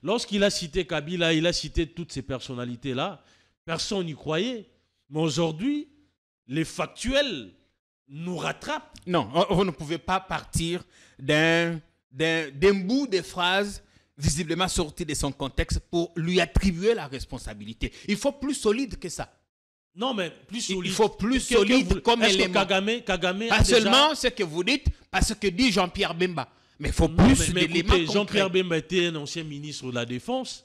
Lorsqu'il a cité Kabila, il a cité toutes ces personnalités-là. Personne n'y croyait. Mais aujourd'hui, les factuels nous rattrapent. Non, vous ne pouvez pas partir d'un bout de phrase visiblement sorti de son contexte pour lui attribuer la responsabilité. Il faut plus solide que ça. Non, mais plus solide. Il faut plus solide comme élément. Kagame pas seulement ce que vous dites, parce que dit Jean-Pierre Bemba. Mais il faut plus d'éléments concrets. Jean-Pierre Bemba était un ancien ministre de la Défense.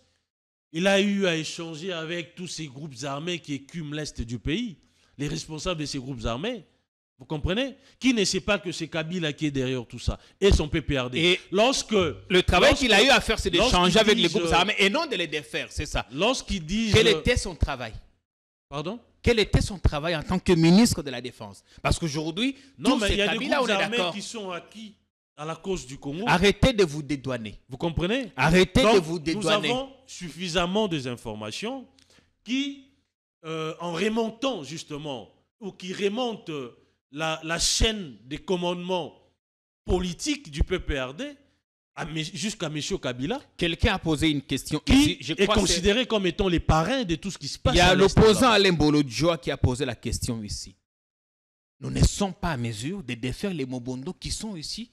Il a eu à échanger avec tous ces groupes armés qui écument l'Est du pays. Les responsables de ces groupes armés. Vous comprenez? Qui ne sait pas que c'est Kabila qui est derrière tout ça et son PPRD. Et le travail qu'il a eu à faire, c'est d'échanger avec les groupes armés et non de les défaire, c'est ça. Lorsqu'il dit... Quel était son travail? Pardon? Quel était son travail en tant que ministre de la Défense? Parce qu'aujourd'hui, non, mais il y a des groupes armés qui sont acquis à la cause du Congo. Arrêtez de vous dédouaner. Vous comprenez? Arrêtez de vous dédouaner. Nous avons suffisamment d'informations qui, en remontant justement, ou qui remontent la chaîne des commandements politiques du PPRD jusqu'à M. Kabila. Quelqu'un a posé une question qui ici. Est considéré comme étant les parrains de tout ce qui se passe. Il y a l'opposant Alain Bolodjoa qui a posé la question ici. Nous ne sommes pas à mesure de défaire les Mobondo qui sont ici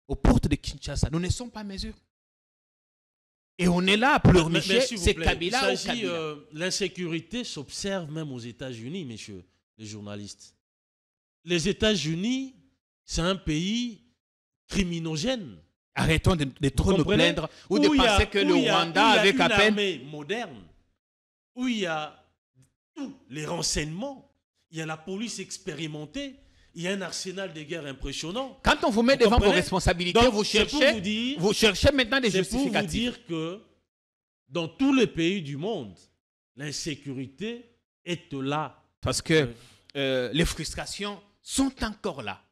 aux portes de Kinshasa. Nous ne sommes pas à mesure. Et on est là à pleurnicher, c'est Kabila ou Kabila. L'insécurité s'observe même aux États-Unis, messieurs les journalistes. Les États-Unis, c'est un pays criminogène. Arrêtons de trop nous plaindre ou de penser que le Rwanda avec à peine... armée moderne, où il y a tous les renseignements, il y a la police expérimentée, il y a un arsenal de guerre impressionnant. Quand on vous met devant vos responsabilités, donc, vous cherchez maintenant des justificatifs. C'est pour vous dire que dans tous les pays du monde, l'insécurité est là. Parce que les frustrations sont encore là.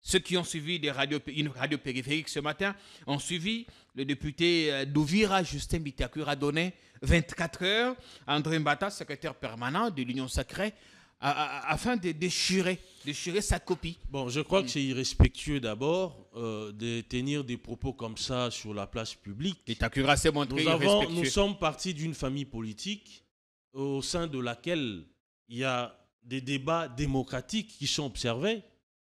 Ceux qui ont suivi une radio périphérique ce matin ont suivi le député d'Ouvira, Justin Bitakur, a donné 24 heures à André Mbata, secrétaire permanent de l'Union sacrée, afin de déchirer sa copie. Bon, je crois que c'est irrespectueux d'abord de tenir des propos comme ça sur la place publique. Bitakur s'est montré irrespectueux. Nous sommes partis d'une famille politique au sein de laquelle il y a des débats démocratiques qui sont observés.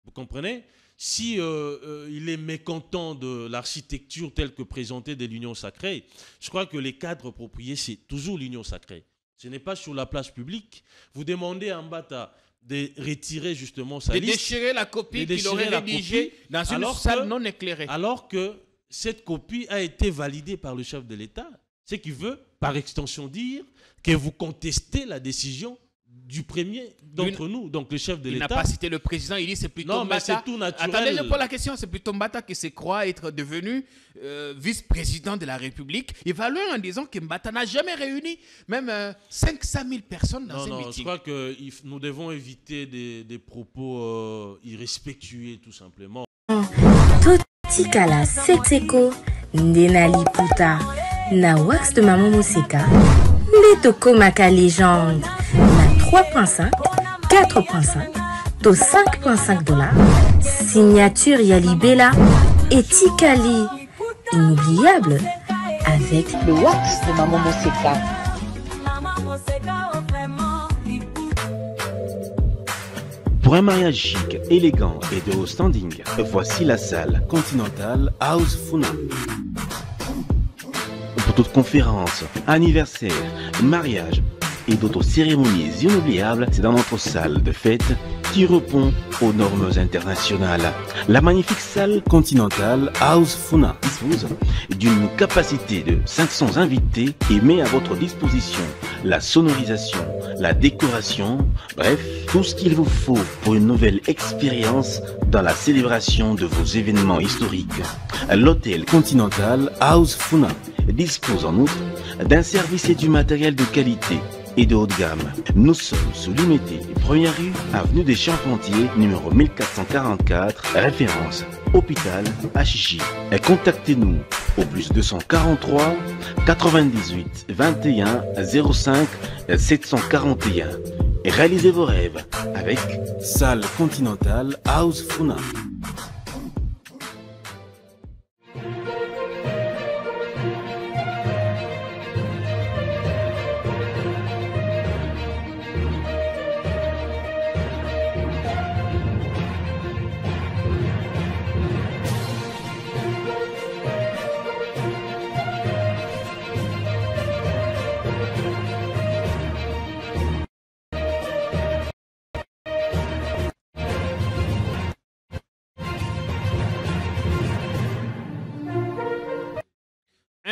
Vous comprenez? Si il est mécontent de l'architecture telle que présentée de l'Union sacrée, je crois que les cadres appropriés, c'est toujours l'Union sacrée. Ce n'est pas sur la place publique. Vous demandez à Mbata de retirer justement sa liste. De déchirer la copie qu'il aurait rédigée dans une salle non éclairée. Alors que cette copie a été validée par le chef de l'État. Ce qui veut, par extension, dire que vous contestez la décision du premier d'entre nous, donc le chef de l'État. Il n'a pas cité le président, il dit c'est plutôt Mbata. Non, mais c'est tout naturel. Attendez, je pose la question, c'est plutôt Mbata qui se croit être devenu vice-président de la République. Il va loin en disant que Mbata n'a jamais réuni même 500 000 personnes dans ces meetings. Non, je crois que nous devons éviter des propos irrespectueux, tout simplement. Totikala Setseko, Ndenali Puta, na wax de Maman Moseka, Mbetoko Maka légende. 3.5, 4.5, to 5.5 $, signature Yalibela et Tikali, inoubliable, avec le wax de Maman Moseka. Pour un mariage chic, élégant et de haut standing, voici la salle Continental House Funa. Pour toute conférence, anniversaire, mariage et d'autres cérémonies inoubliables, c'est dans notre salle de fête qui répond aux normes internationales. La magnifique salle Continental House Funa dispose d'une capacité de 500 invités et met à votre disposition la sonorisation, la décoration, bref, tout ce qu'il vous faut pour une nouvelle expérience dans la célébration de vos événements historiques. L'hôtel Continental House Funa dispose en outre d'un service et du matériel de qualité et de haut de gamme. Nous sommes sous Limité, première rue, avenue des Charpentiers, numéro 1444, référence hôpital à Chichi. Contactez-nous au plus 243 98 21 05 741 et réalisez vos rêves avec Salle Continental House Funa.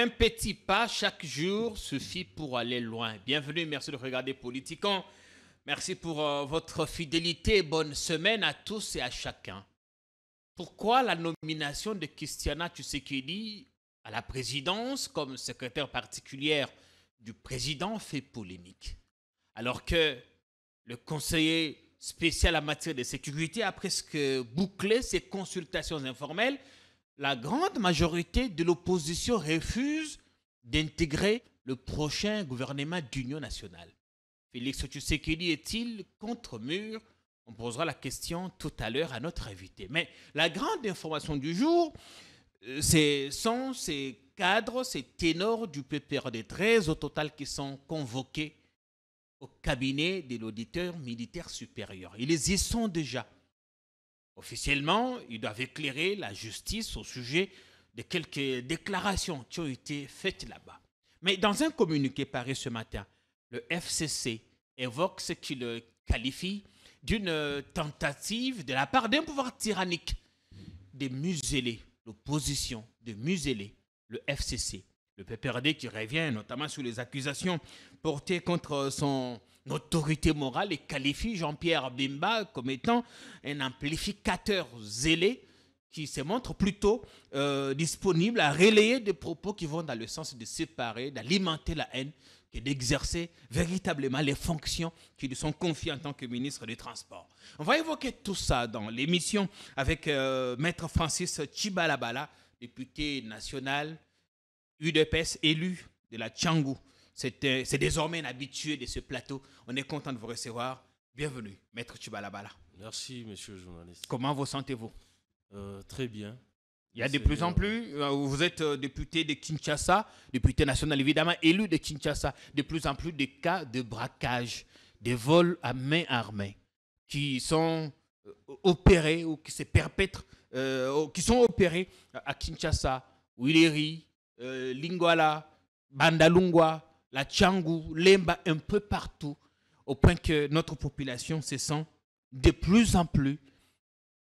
un petit pas chaque jour suffit pour aller loin. Bienvenue, merci de regarder Politikon. Merci pour votre fidélité. Bonne semaine à tous et à chacun. Pourquoi la nomination de Christiana Tshisekedi à la présidence comme secrétaire particulière du président fait polémique? Alors que le conseiller spécial en matière de sécurité a presque bouclé ses consultations informelles, la grande majorité de l'opposition refuse d'intégrer le prochain gouvernement d'union nationale. Félix Tshisekedi est-il contre mur? On posera la question tout à l'heure à notre invité. Mais la grande information du jour, sont ces cadres, ces ténors du PPRD, 13 au total qui sont convoqués au cabinet de l'auditeur militaire supérieur. Ils y sont déjà. Officiellement, ils doivent éclairer la justice au sujet de quelques déclarations qui ont été faites là-bas. Mais dans un communiqué paru ce matin, le FCC évoque ce qu'il qualifie d'une tentative de la part d'un pouvoir tyrannique de museler l'opposition, de museler le FCC. Le PPRD qui revient notamment sur les accusations portées contre son autorité morale et qualifie Jean-Pierre Bemba comme étant un amplificateur zélé qui se montre plutôt disponible à relayer des propos qui vont dans le sens de séparer, d'alimenter la haine et d'exercer véritablement les fonctions qui lui sont confiées en tant que ministre des Transports. On va évoquer tout ça dans l'émission avec Maître Francis Chibalabala, député national UDPS élu de la Tchangou. C'est désormais un habitué de ce plateau. On est content de vous recevoir. Bienvenue, Maître Chibalabala. Merci, monsieur le journaliste. Comment vous sentez-vous? Très bien. Il y a de plus en plus, vous êtes député de Kinshasa, député national évidemment, élu de Kinshasa, de plus en plus de cas de braquage, de vols à main armée qui sont opérés ou qui se perpètrent, qui sont opérés à Kinshasa, Wileri, Lingwala, Bandalungwa, la Tchangou, Lemba, un peu partout, au point que notre population se sent de plus en plus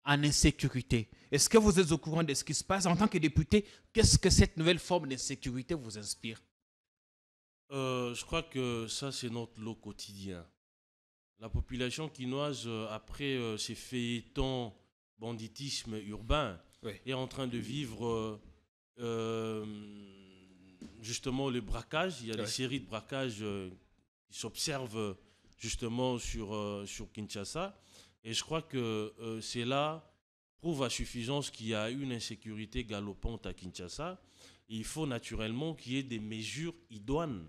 en insécurité. Est-ce que vous êtes au courant de ce qui se passe? En tant que député, qu'est-ce que cette nouvelle forme d'insécurité vous inspire? Je crois que ça, c'est notre lot quotidien. La population quinoise, après ces feuilletons banditisme urbain, oui, est en train de vivre justement le braquage. Il y a des séries de braquages qui s'observent justement sur Kinshasa. Et je crois que cela prouve à suffisance qu'il y a une insécurité galopante à Kinshasa. Et il faut naturellement qu'il y ait des mesures idoines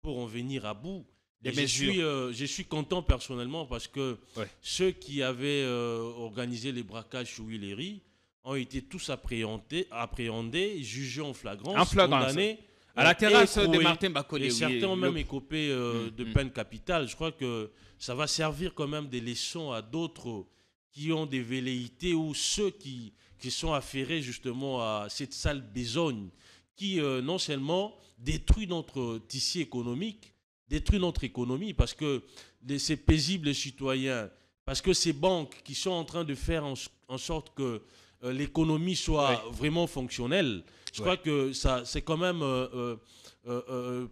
pour en venir à bout. Je suis content personnellement parce que ceux qui avaient organisé les braquages sur Wileri ont été tous appréhendés, jugés en flagrance, condamnés à la terrasse de Martin Bakolé. Et certains ont même écopé de peine capitale. Je crois que ça va servir quand même des leçons à d'autres qui ont des velléités ou ceux qui sont affairés justement à cette sale besogne qui non seulement détruit notre tissu économique, détruit notre économie parce que ces paisibles citoyens, parce que ces banques qui sont en train de faire en sorte que l'économie soit vraiment fonctionnelle, je crois que ça c'est quand même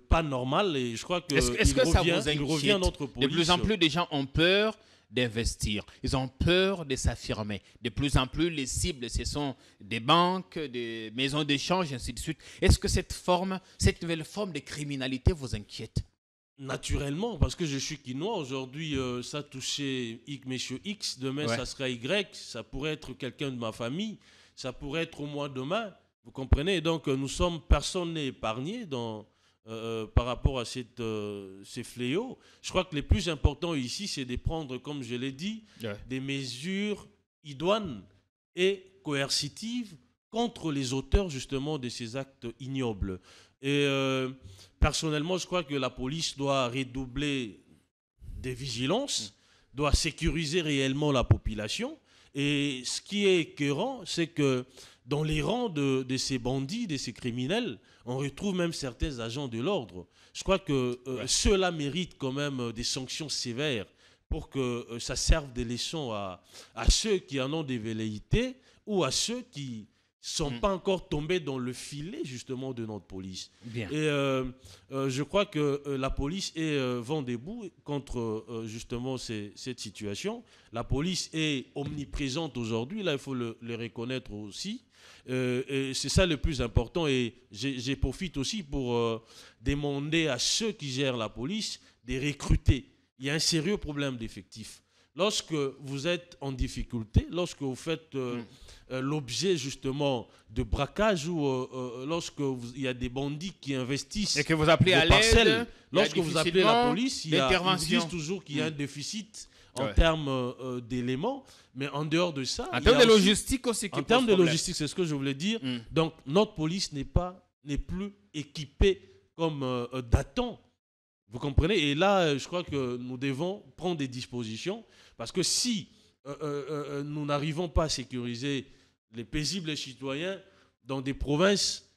pas normal et je crois que il revient à notre police. De plus en plus, des gens ont peur d'investir. Ils ont peur de s'affirmer. De plus en plus, les cibles, ce sont des banques, des maisons d'échange, et ainsi de suite. Est-ce que cette nouvelle forme de criminalité vous inquiète? Naturellement, parce que je suis quinois. Aujourd'hui, ça touchait monsieur X. Demain, ça sera Y. Ça pourrait être quelqu'un de ma famille. Ça pourrait être moi demain. Vous comprenez? Donc, personne n'est épargné par rapport à ces fléaux. Je crois que les plus importants ici, c'est de prendre, comme je l'ai dit, des mesures idoines et coercitives contre les auteurs justement de ces actes ignobles. Et personnellement, je crois que la police doit redoubler de vigilance, doit sécuriser réellement la population. Et ce qui est écœurant, c'est que dans les rangs de ces bandits, de ces criminels, on retrouve même certains agents de l'ordre. Je crois que ceux-là méritent quand même des sanctions sévères pour que ça serve de leçon à ceux qui en ont des velléités ou à ceux qui sont pas encore tombés dans le filet justement de notre police. Bien. Et je crois que la police est vent debout contre justement cette situation. La police est omniprésente aujourd'hui, là il faut le reconnaître aussi. Et c'est ça le plus important. Et j'en profite aussi pour demander à ceux qui gèrent la police de recruter. Il y a un sérieux problème d'effectifs. Lorsque vous êtes en difficulté, lorsque vous faites l'objet justement de braquage ou lorsque il y a des bandits qui investissent et que vous appelez à l'aide, lorsque vous appelez la police, ils vous disent toujours qu'il y a un déficit en termes d'éléments, mais en dehors de ça, en termes de logistique aussi. En termes de logistique, c'est ce que je voulais dire. Donc notre police n'est plus équipée comme datant. Vous comprenez? Et là, je crois que nous devons prendre des dispositions parce que si nous n'arrivons pas à sécuriser les paisibles citoyens dans des provinces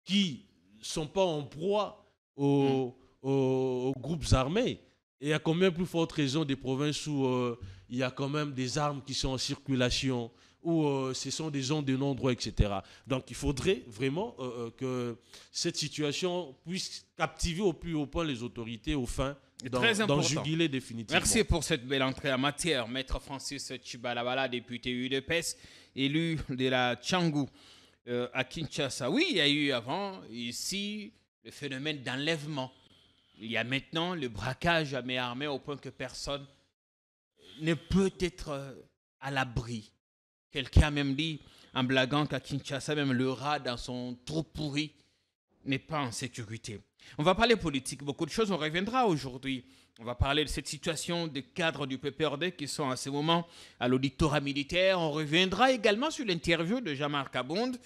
qui ne sont pas en proie aux groupes armés, et à combien plus forte raison des provinces où il y a quand même des armes qui sont en circulation, où ce sont des zones de non-droit, etc. Donc il faudrait vraiment que cette situation puisse captiver au plus haut point les autorités au fin d'en juguler définitivement. Merci pour cette belle entrée en matière. Maître Francis Tchibalabala, député UDPS, élu de la Tchangou à Kinshasa. Oui, il y a eu avant ici le phénomène d'enlèvement. Il y a maintenant le braquage à main armée au point que personne ne peut être à l'abri. Quelqu'un a même dit, en blaguant, qu'à Kinshasa, même le rat dans son trou pourri n'est pas en sécurité. On va parler politique, beaucoup de choses, on reviendra aujourd'hui. On va parler de cette situation des cadres du PPRD qui sont à ce moment à l'auditorat militaire. On reviendra également sur l'interview de Jean-Marc Abonde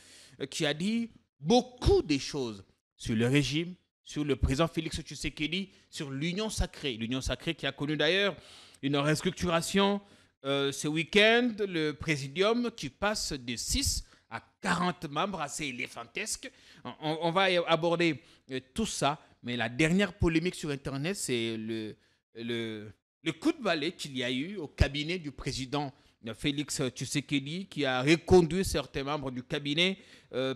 qui a dit beaucoup de choses sur le régime, sur le président Félix Tshisekedi, sur l'Union sacrée. L'Union sacrée qui a connu d'ailleurs une restructuration ce week-end, le présidium qui passe de 6 à 40 membres, assez éléphantesque. On va aborder tout ça, mais la dernière polémique sur Internet, c'est le coup de balai qu'il y a eu au cabinet du président Félix Tshisekedi, qui a reconduit certains membres du cabinet,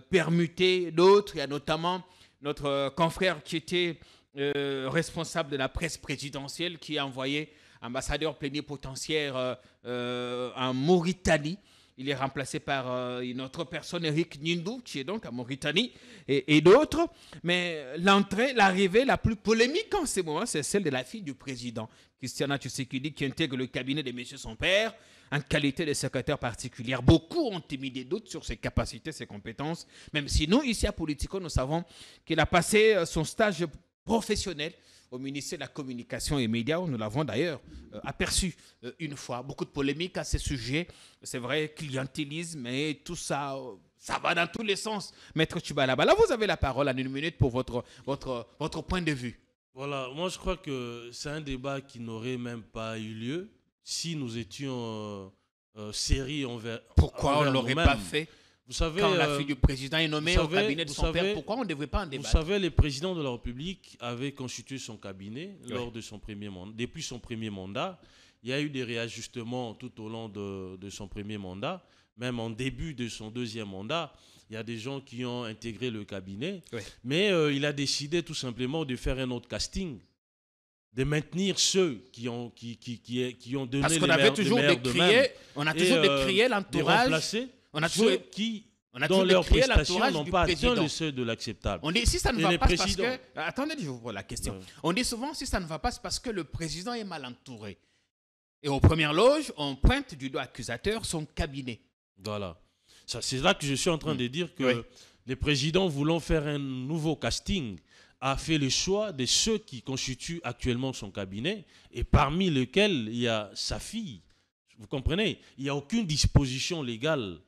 permuté d'autres. Il y a notamment notre confrère qui était responsable de la presse présidentielle, qui a envoyé ambassadeur plénipotentiaire en Mauritanie. Il est remplacé par une autre personne, Eric Nindou, qui est donc en Mauritanie, et d'autres. Mais l'arrivée la plus polémique en ce moment, c'est celle de la fille du président, Christiana Tshisekedi, qui intègre le cabinet de M. son père en qualité de secrétaire particulière. Beaucoup ont émis des doutes sur ses capacités, ses compétences, même si nous, ici à Politico, nous savons qu'il a passé son stage professionnel au ministère de la Communication et Médias, où nous l'avons d'ailleurs aperçu une fois. Beaucoup de polémiques à ce sujet. C'est vrai, clientélisme et tout ça, ça va dans tous les sens. Maître Tchibalabala, vous avez la parole en une minute pour votre point de vue. Voilà, moi je crois que c'est un débat qui n'aurait même pas eu lieu si nous étions sérieux envers Pourquoi on ne l'aurait pas fait? Vous savez, quand la fille du président est nommée au cabinet de son père, pourquoi on ne devrait pas en débattre? Vous savez, le président de la République avait constitué son cabinet lors de son premier mandat. Depuis son premier mandat, il y a eu des réajustements tout au long de son premier mandat. Même en début de son deuxième mandat, il y a des gens qui ont intégré le cabinet. Oui. Mais il a décidé tout simplement de faire un autre casting, de maintenir ceux qui ont donné parce qu'on avait toujours décrié, on a toujours décrié l'entourage. On a ceux qui, dans leurs prestations, n'ont pas atteint le seuil de l'acceptable. On dit si ça ne va pas, parce que... Attendez, je vous pose la question. Ouais. On dit souvent si ça ne va pas, c'est parce que le président est mal entouré. Et aux premières loges, on pointe du doigt accusateur son cabinet. Voilà. C'est là que je suis en train de dire que le président, voulant faire un nouveau casting, a fait le choix de ceux qui constituent actuellement son cabinet, et parmi lesquels il y a sa fille. Vous comprenez? Il n'y a aucune disposition légale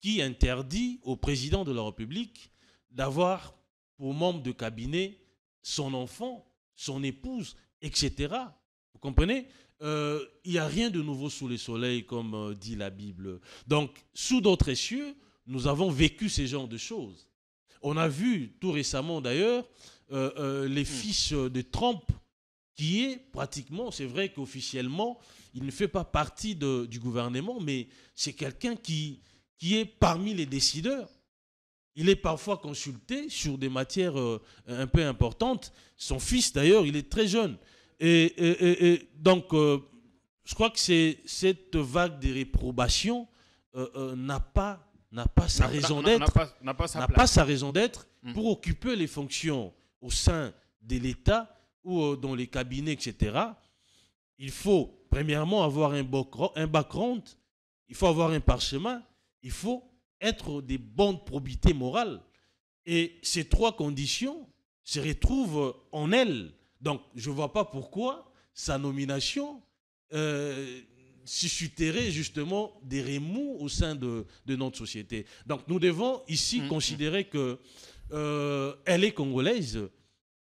qui interdit au président de la République d'avoir pour membre de cabinet son enfant, son épouse, etc. Vous comprenez? Il n'y a rien de nouveau sous le soleil, comme dit la Bible. Donc, sous d'autres cieux, nous avons vécu ce genre de choses. On a vu tout récemment d'ailleurs les fils de Trump, qui est pratiquement, c'est vrai qu'officiellement, il ne fait pas partie du gouvernement, mais c'est quelqu'un qui est parmi les décideurs. il est parfois consulté sur des matières un peu importantes. Son fils, d'ailleurs, il est très jeune. Et donc, je crois que cette vague de réprobation n'a pas sa raison d'être. N'a pas Sa raison d'être pour occuper les fonctions au sein de l'État ou dans les cabinets, etc. Il faut, premièrement, avoir un background, il faut avoir un parchemin, il faut être des bonnes probités morales. Et ces 3 conditions se retrouvent en elle. Donc, je ne vois pas pourquoi sa nomination susciterait justement des remous au sein de notre société. Donc, nous devons ici considérer qu'elle est congolaise,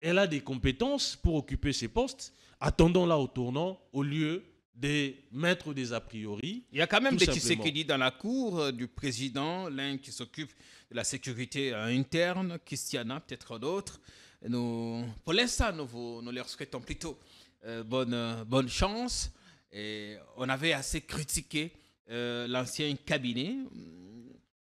elle a des compétences pour occuper ces postes. Attendons-la au tournant au lieu de mettre des a priori. Il y a quand même des Tshisekedi dans la cour du président, l'un qui s'occupe de la sécurité interne, Christiana, peut-être d'autres. Pour l'instant, nous leur souhaitons plutôt bonne chance. Et on avait assez critiqué l'ancien cabinet.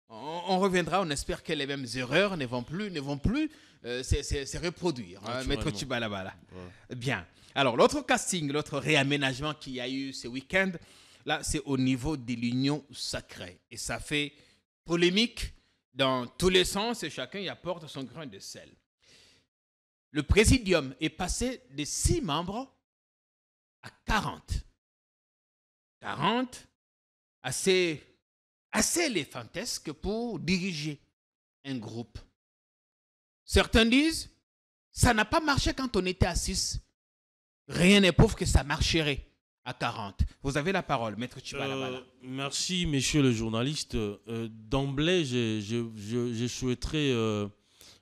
On reviendra, on espère que les mêmes erreurs ne vont plus se reproduire. Maître Tchibalabala. Ouais. Bien. Alors, l'autre casting, l'autre réaménagement qu'il y a eu ce week-end, là, c'est au niveau de l'Union sacrée. Et ça fait polémique dans tous les sens et chacun y apporte son grain de sel. Le présidium est passé de 6 membres à 40. 40, assez éléphantesque pour diriger un groupe. Certains disent, ça n'a pas marché quand on était à 6. Rien n'est prouve que ça marcherait à 40. Vous avez la parole, Maître Tchibalabala. Merci, monsieur le journaliste. D'emblée, je souhaiterais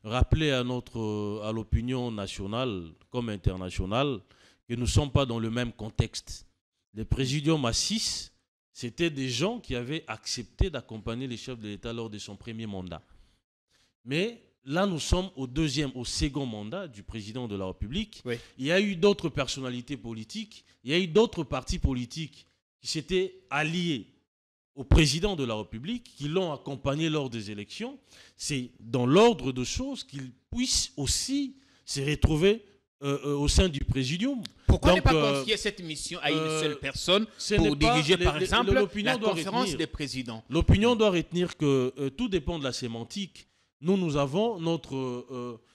rappeler à l'opinion nationale comme internationale que nous ne sommes pas dans le même contexte. Les présidiums à 6, c'était des gens qui avaient accepté d'accompagner les chefs de l'État lors de son premier mandat. Mais là, nous sommes au second mandat du président de la République. Oui. Il y a eu d'autres personnalités politiques, il y a eu d'autres partis politiques qui s'étaient alliés au président de la République, qui l'ont accompagné lors des élections. C'est dans l'ordre de choses qu'ils puissent aussi se retrouver au sein du présidium. Pourquoi ne pas confier cette mission à une seule personne pour diriger, par exemple, la conférence des présidents? L'opinion doit retenir que tout dépend de la sémantique. Nous avons notre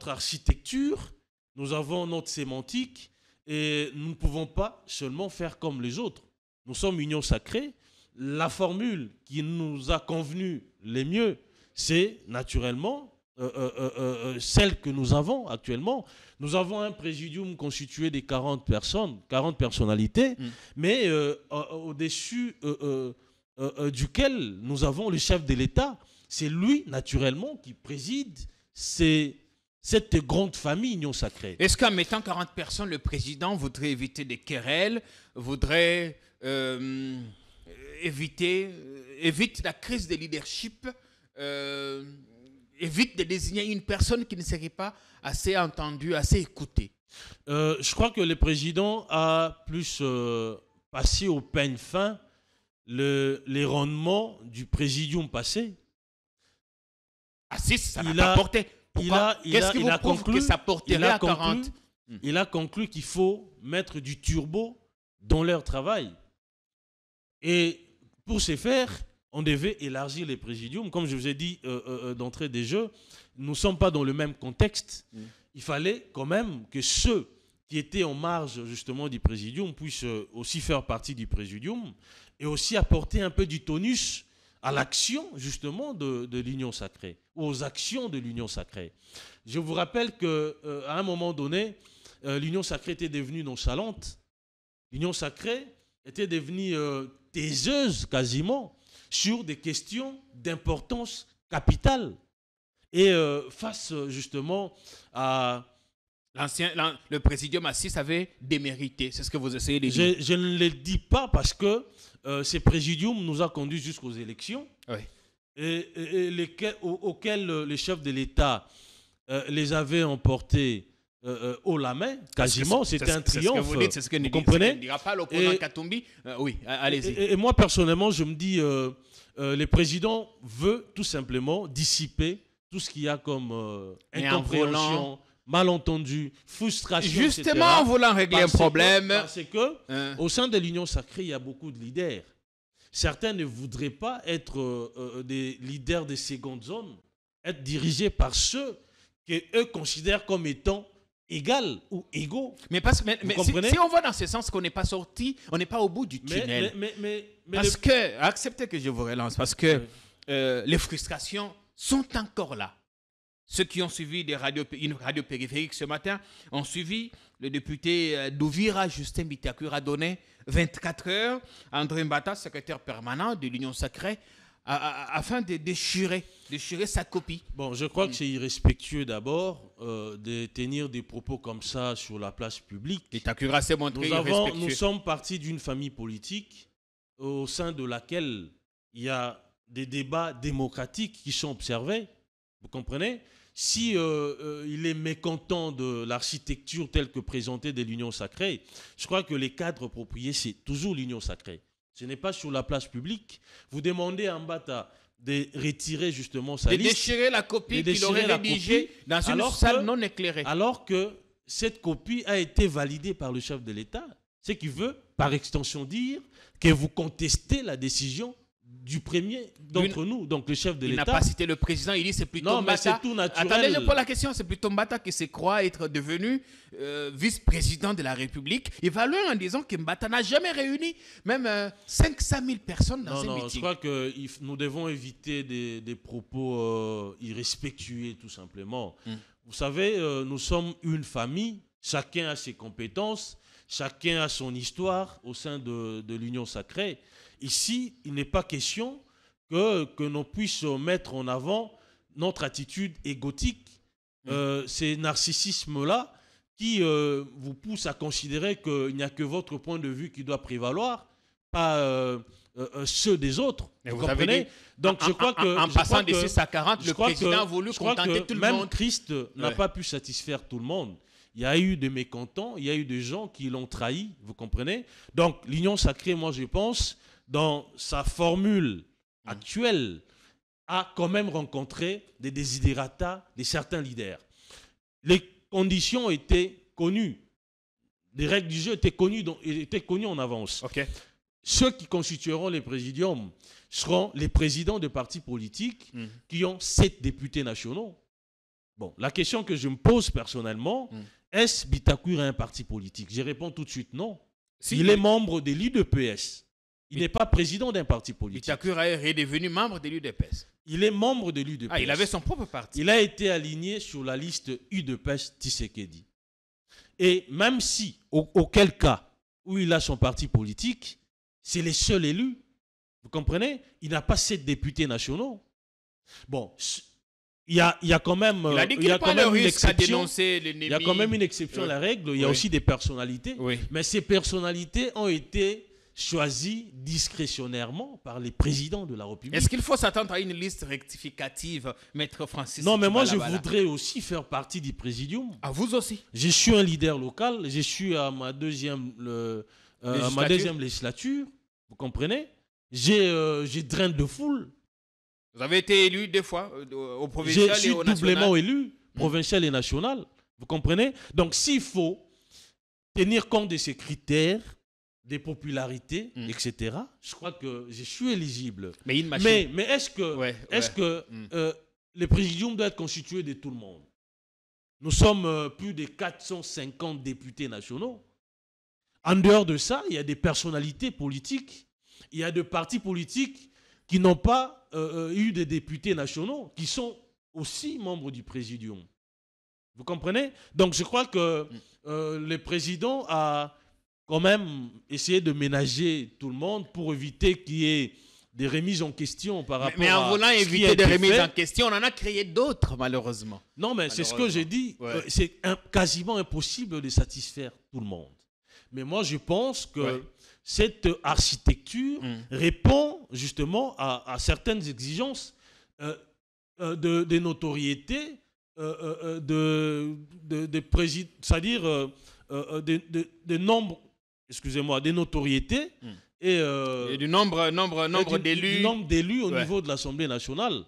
architecture, nous avons notre sémantique, et nous ne pouvons pas seulement faire comme les autres. Nous sommes union sacrée. La formule qui nous a convenu le mieux, c'est naturellement celle que nous avons actuellement. Nous avons un présidium constitué de 40 personnes, 40 personnalités, mais au-dessus duquel nous avons le chef de l'État. C'est lui, naturellement, qui préside cette grande famille Union Sacrée. Est-ce qu'en mettant 40 personnes, le président voudrait éviter des querelles, voudrait évite la crise de leadership, évite de désigner une personne qui ne serait pas assez entendue, assez écoutée? Je crois que le président a plus passé au peigne fin les rendements du présidium passé. À 6, ça n'a pas porté. Qu'est-ce qui vous prouve que ça porterait à 40? Il a conclu qu'il faut mettre du turbo dans leur travail. Et pour ce faire, on devait élargir les présidiums. Comme je vous ai dit d'entrée des jeux, nous ne sommes pas dans le même contexte. Il fallait quand même que ceux qui étaient en marge justement du présidium puissent aussi faire partie du présidium et aussi apporter un peu du tonus à l'action justement de l'Union sacrée, ou aux actions de l'Union sacrée. Je vous rappelle qu'à un moment donné, l'Union sacrée était devenue nonchalante. L'Union sacrée était devenue taiseuse quasiment sur des questions d'importance capitale. Et face justement à... Le présidium à 6 avait démérité, c'est ce que vous essayez de dire. Je ne le dis pas parce que ces présidiums nous a conduits jusqu'aux élections, oui, et auxquels les chefs de l'État les avaient emportés haut la main, quasiment. C'était un triomphe. C'est ce que vous dites, c'est ce que nous comprenez? ne dira pas l'opposant Katumbi. Oui, allez-y. Et moi, personnellement, je me dis, le président veut tout simplement dissiper tout ce qu'il y a comme incompréhension, malentendu, frustration, justement, etc. en voulant régler un problème. Parce que au sein de l'Union sacrée, il y a beaucoup de leaders. Certains ne voudraient pas être des leaders de seconde zone, être dirigés par ceux qu'eux considèrent comme étant égal ou égaux. Mais si on va dans ce sens qu'on n'est pas sorti, on n'est pas au bout du tunnel. Parce que, acceptez que je vous relance, parce que les frustrations sont encore là. Ceux qui ont suivi une radio périphérique ce matin ont suivi le député d'Ouvira, Justin Bitakur, a donné 24 heures à André Mbata, secrétaire permanent de l'Union sacrée, afin de déchirer sa copie. Bon, je crois que c'est irrespectueux d'abord de tenir des propos comme ça sur la place publique. Bitakur s'est montré irrespectueux. Nous sommes partis d'une famille politique au sein de laquelle il y a des débats démocratiques qui sont observés. Vous comprenez? Si il est mécontent de l'architecture telle que présentée de l'Union sacrée, je crois que les cadres appropriés, c'est toujours l'Union sacrée. Ce n'est pas sur la place publique. Vous demandez à Mbata de retirer justement sa liste. De déchirer la copie qu'il aurait rédigée dans une salle non éclairée. Alors que cette copie a été validée par le chef de l'État. Ce qui veut, par extension, dire que vous contestez la décision du premier d'entre nous, donc le chef de l'État. Il n'a pas cité le président, il dit c'est plutôt Mbata. Non, mais c'est tout naturel. Attendez, je pose la question, c'est plutôt Mbata qui se croit être devenu vice-président de la République. Il va loin en disant que Mbata n'a jamais réuni même 500 000 personnes dans un meeting. Non, je crois que nous devons éviter des propos irrespectueux, tout simplement. Vous savez, nous sommes une famille, chacun a ses compétences, chacun a son histoire au sein de l'Union sacrée. Ici, il n'est pas question que l'on puisse mettre en avant notre attitude égotique. Ces narcissismes-là qui vous poussent à considérer qu'il n'y a que votre point de vue qui doit prévaloir, pas ceux des autres. Vous comprenez? Dit, donc, je crois que... En passant de 6 à 40, le président a voulu contenter tout le monde. Même Christ n'a pas pu satisfaire tout le monde. Il y a eu des mécontents, il y a eu des gens qui l'ont trahi, vous comprenez? Donc, l'Union sacrée, moi, je pense, dans sa formule actuelle, a quand même rencontré des desiderata de certains leaders. Les conditions étaient connues. Les règles du jeu étaient connues en avance. Okay. Ceux qui constitueront les présidiums seront les présidents de partis politiques qui ont 7 députés nationaux. Bon, la question que je me pose personnellement, est-ce Bitakur un parti politique? Je réponds tout de suite non. Il est membre de l'UDPS. Il n'est pas président d'un parti politique. Bitakur est devenu membre de l'UDPS. Il est membre de l'UDPS. Ah, il avait son propre parti. Il a été aligné sur la liste UDPS Tshisekedi. Et même si, auquel cas où il a son parti politique, c'est les seuls élus. Vous comprenez? Il n'a pas 7 députés nationaux. Bon, il y a quand même, une exception. Il y a quand même une exception à la règle. Il y a aussi des personnalités. Oui. Mais ces personnalités ont été choisies discrétionnairement par les présidents de la République. Est-ce qu'il faut s'attendre à une liste rectificative, Maître Francis? Non, mais moi, je voudrais aussi faire partie du présidium. À vous aussi? Je suis un leader local. Je suis à ma deuxième législature. Vous comprenez? J'ai drain de foule. Vous avez été élu 2 fois au provincial et au national. Je suis doublement élu, provincial et national. Vous comprenez? Donc, s'il faut tenir compte de ces critères, des popularités, etc., je crois que je suis éligible. Mais est-ce que le présidium doit être constitué de tout le monde? Nous sommes plus de 450 députés nationaux. En dehors de ça, il y a des personnalités politiques, il y a des partis politiques qui n'ont pas eu de députés nationaux, qui sont aussi membres du présidium. Vous comprenez? Donc je crois que le président a quand même essayé de ménager tout le monde pour éviter qu'il y ait des remises en question par rapport à... Mais en voulant éviter des remises en question, on en a créé d'autres, malheureusement. Non, mais c'est ce que j'ai dit. Ouais. C'est quasiment impossible de satisfaire tout le monde. Mais moi, je pense que cette architecture répond justement à certaines exigences de notoriété c'est-à-dire des nombres, excusez-moi, des notoriétés et du nombre d'élus. Du nombre d'élus au niveau de l'Assemblée nationale.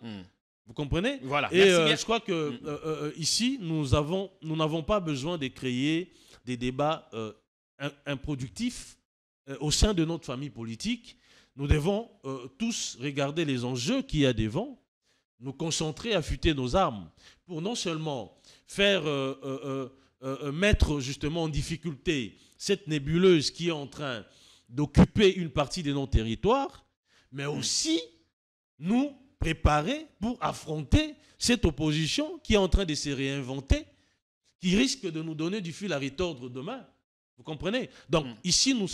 Vous comprenez? Voilà. Et je crois que ici, nous n'avons pas besoin de créer des débats improductifs au sein de notre famille politique. Nous devons tous regarder les enjeux qu'il y a devant, nous concentrer, affûter nos armes pour non seulement faire mettre justement en difficulté cette nébuleuse qui est en train d'occuper une partie de nos territoires, mais aussi nous préparer pour affronter cette opposition qui est en train de se réinventer, qui risque de nous donner du fil à retordre demain. Vous comprenez? Donc ici, nous ne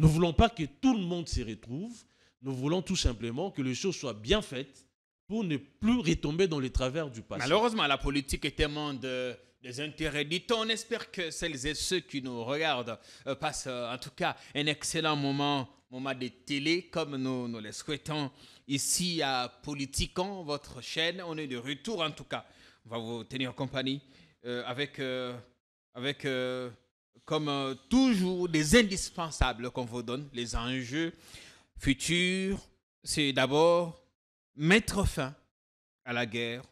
voulons pas que tout le monde se retrouve. Nous voulons tout simplement que les choses soient bien faites pour ne plus retomber dans les travers du passé. Malheureusement, la politique est tellement des intérêts. Dit-on, on espère que celles et ceux qui nous regardent passent en tout cas un excellent moment de télé, comme nous les souhaitons ici à Politikon, votre chaîne. On est de retour en tout cas. On va vous tenir compagnie avec comme toujours, des indispensables qu'on vous donne. Les enjeux futurs, c'est d'abord mettre fin à la guerre,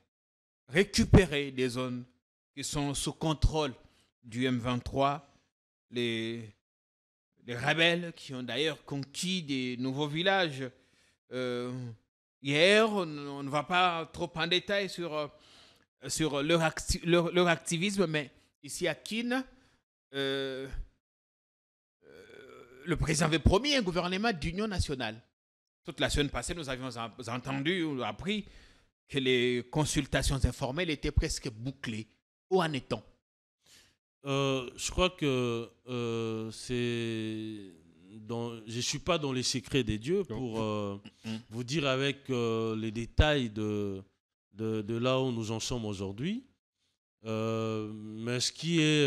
récupérer des zones qui sont sous contrôle du M23, les rebelles qui ont d'ailleurs conquis des nouveaux villages. Hier, on ne va pas trop en détail sur leur activisme, mais ici à Kin, le président avait promis un gouvernement d'union nationale. Toute la semaine passée, nous avions entendu ou appris que les consultations informelles étaient presque bouclées. Où en est-on? Je crois que je ne suis pas dans les secrets des dieux pour vous dire avec les détails de là où nous en sommes aujourd'hui. Mais ce qui est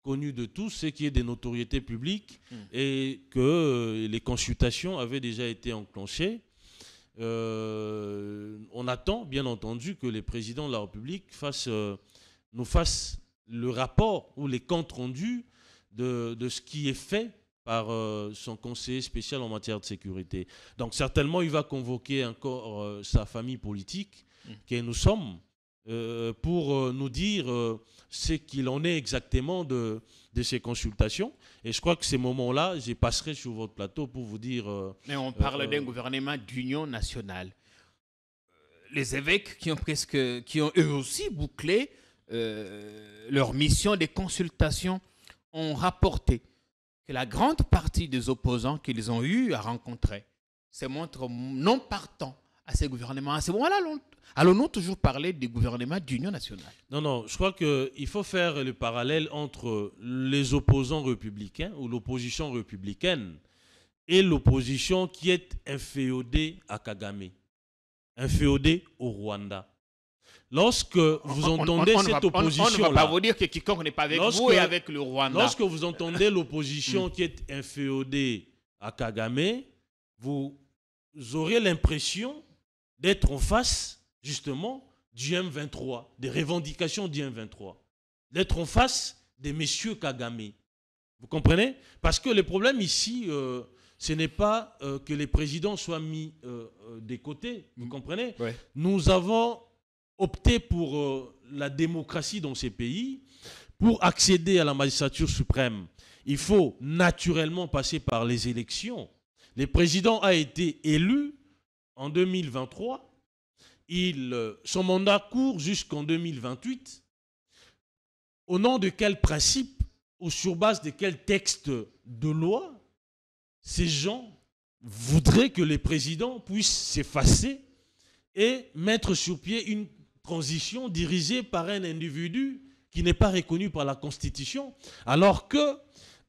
connu de tous, c'est qu'il y a des notoriétés publiques et que les consultations avaient déjà été enclenchées. On attend, bien entendu, que les présidents de la République nous fassent le rapport ou les comptes rendus de ce qui est fait par son conseiller spécial en matière de sécurité. Donc certainement, il va convoquer encore sa famille politique, qui nous sommes, pour nous dire ce qu'il en est exactement de ces consultations. Et je crois que ces moments-là, je passerai sur votre plateau pour vous dire... Mais on parle d'un gouvernement d'union nationale. Les évêques qui ont eux aussi bouclé leur mission des consultations ont rapporté que la grande partie des opposants qu'ils ont eu à rencontrer se montrent non partants à ces gouvernements. À ce moment-là, allons-nous toujours parler des gouvernements d'union nationale? Non, je crois qu'il faut faire le parallèle entre les opposants républicains ou l'opposition républicaine et l'opposition qui est inféodée à Kagame, inféodée au Rwanda. Lorsque vous entendez cette opposition-là... On ne va pas vous dire que quiconque n'est pas avec vous et avec le Rwanda. Lorsque vous entendez l'opposition qui est inféodée à Kagame, vous aurez l'impression d'être en face, justement, du M23, des revendications du M23, d'être en face des messieurs Kagame. Vous comprenez? Parce que le problème ici, ce n'est pas que les présidents soient mis des côtés. Vous comprenez? Ouais. Nous avons opté pour la démocratie dans ces pays. Pour accéder à la magistrature suprême, il faut naturellement passer par les élections. Le président a été élu en 2023. Son mandat court jusqu'en 2028. Au nom de quel principe ou sur base de quel texte de loi ces gens voudraient que les présidents puissent s'effacer et mettre sur pied une transition dirigée par un individu qui n'est pas reconnu par la Constitution, alors que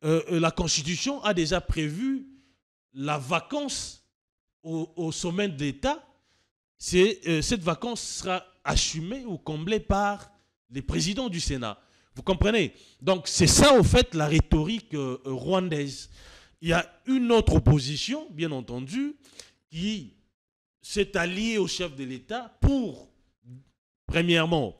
la Constitution a déjà prévu la vacance au sommet de l'État. Cette vacance sera assumée ou comblée par les présidents du Sénat. Vous comprenez? Donc c'est ça, au fait, la rhétorique rwandaise. Il y a une autre opposition, bien entendu, qui s'est allié au chef de l'État pour, premièrement,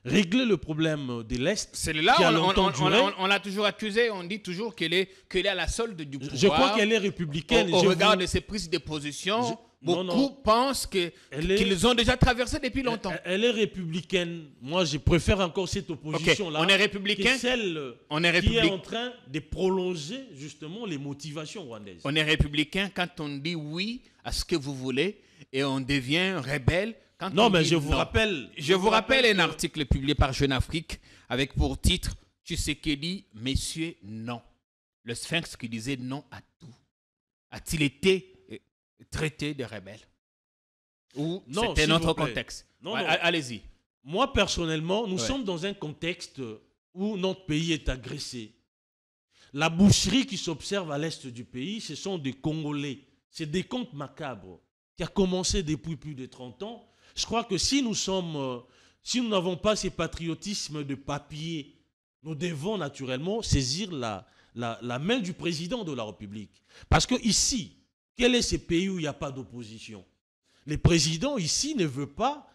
régler le problème de l'Est. C'est là qui a longtemps duré. On l'a toujours accusé, on dit toujours qu'elle est à la solde du pouvoir. Je crois qu'elle est républicaine. Au regard de ses prises de position, beaucoup pensent qu'ils ont déjà traversé depuis longtemps. Elle est républicaine. Moi, je préfère encore cette opposition-là. On est républicain. Celle qui est en train de prolonger justement les motivations rwandaises. On est républicain quand on dit oui à ce que vous voulez et on devient rebelle. Non, mais je vous rappelle un article publié par Jeune Afrique avec pour titre Tshisekedi, messieurs, non. Le Sphinx qui disait non à tout. A-t-il été traité de rebelle? Ou c'était notre contexte? Non. Allez-y. Moi, personnellement, nous sommes dans un contexte où notre pays est agressé. La boucherie qui s'observe à l'est du pays, ce sont des Congolais. C'est des contes macabres qui a commencé depuis plus de 30 ans. Je crois que si nous n'avons pas ce patriotisme de papier, nous devons naturellement saisir la main du président de la République. Parce que ici, quel est ce pays où il n'y a pas d'opposition? Le président ici ne veut pas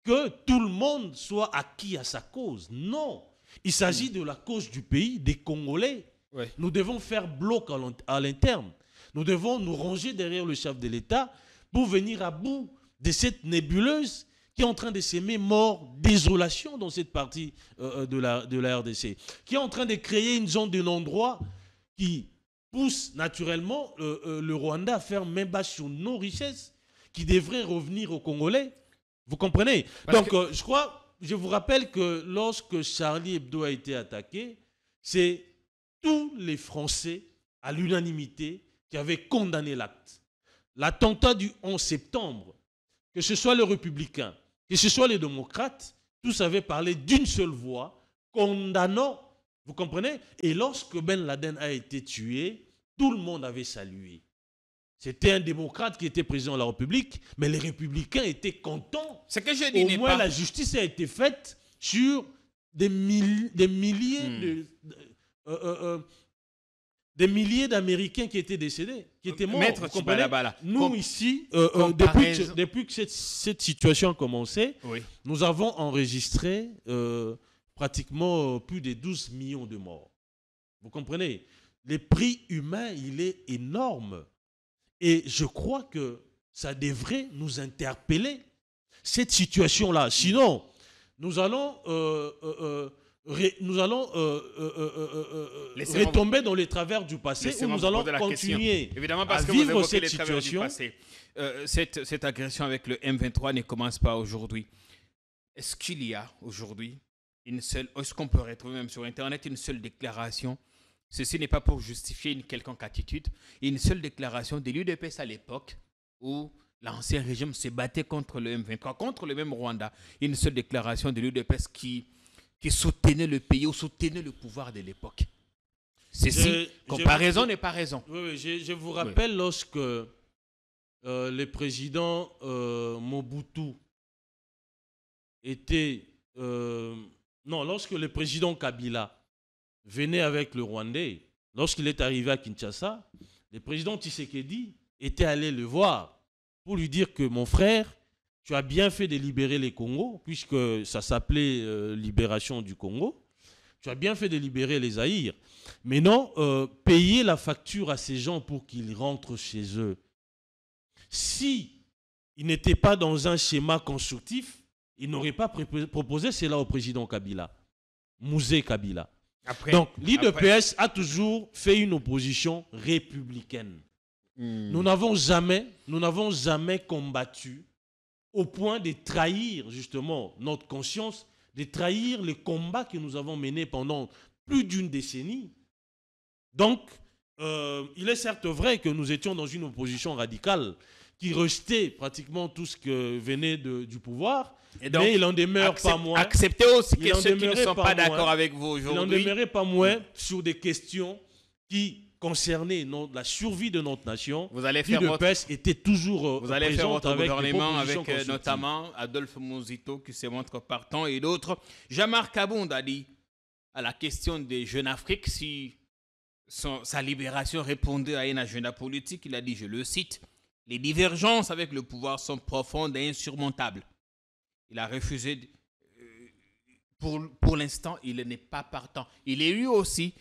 que tout le monde soit acquis à sa cause. Non, il s'agit de la cause du pays, des Congolais. Ouais. Nous devons faire bloc à l'interne. Nous devons nous ranger derrière le chef de l'État pour venir à bout de cette nébuleuse qui est en train de s'aimer mort, désolation dans cette partie de la RDC, qui est en train de créer une zone de non-droit qui pousse naturellement le Rwanda à faire main basse sur nos richesses qui devraient revenir aux Congolais. Vous comprenez? Donc, je vous rappelle que lorsque Charlie Hebdo a été attaqué, c'est tous les Français, à l'unanimité, qui avaient condamné l'acte. L'attentat du 11 septembre, que ce soit les républicains, que ce soit les démocrates, tous avaient parlé d'une seule voix, condamnant, vous comprenez? Et lorsque Ben Laden a été tué, tout le monde avait salué. C'était un démocrate qui était président de la République, mais les républicains étaient contents. Ce que je dis au moins, la justice a été faite sur des milliers d'Américains qui étaient décédés, qui étaient morts. Maître, vous comprenez? Nous, ici, depuis que cette situation a commencé, oui, nous avons enregistré pratiquement plus de 12 millions de morts. Vous comprenez? Le prix humain, il est énorme. Et je crois que ça devrait nous interpeller, cette situation-là. Sinon, nous allons retomber dans les travers du passé où nous allons continuer à vivre cette situation. Cette agression avec le M23 ne commence pas aujourd'hui. Est-ce qu'il y a aujourd'hui est-ce qu'on peut retrouver même sur Internet une seule déclaration? Ceci n'est pas pour justifier une quelconque attitude. Une seule déclaration de l'UDPS à l'époque où l'ancien régime se battait contre le M23, contre le même Rwanda. Une seule déclaration de l'UDPS qui soutenait le pays ou soutenait le pouvoir de l'époque. Ceci, comparaison n'est pas raison. Oui, je vous rappelle lorsque le président Mobutu était... lorsque le président Kabila venait avec le Rwandais, lorsqu'il est arrivé à Kinshasa, le président Tshisekedi était allé le voir pour lui dire que mon frère, tu as bien fait de libérer les Congos, puisque ça s'appelait libération du Congo. Tu as bien fait de libérer les Zaïre. Mais non, payer la facture à ces gens pour qu'ils rentrent chez eux. Si ils n'étaient pas dans un schéma constructif, ils n'auraient pas proposé cela au président Kabila, Mouzé Kabila. Donc, l'IDPS a toujours fait une opposition républicaine. Nous n'avons jamais combattu au point de trahir justement notre conscience, de trahir les combats que nous avons menés pendant plus d'une décennie. Donc, il est certes vrai que nous étions dans une opposition radicale qui rejetait pratiquement tout ce que venait du pouvoir. Et donc, mais il en demeure pas moins. Acceptez aussi que ceux qui ne sont pas d'accord avec vous aujourd'hui. Il en demeurait pas moins sur des questions qui concernaient la survie de notre nation. Vous allez faire était toujours vous allez faire votre gouvernement avec notamment Adolphe Muzito qui se montre partant et d'autres. Jean-Marc Abound a dit à la question des Jeunes Afrique si sa libération répondait à un agenda politique. Il a dit, je le cite, Les divergences avec le pouvoir sont profondes et insurmontables. Il a refusé, pour l'instant, il n'est pas partant. Il est lui aussi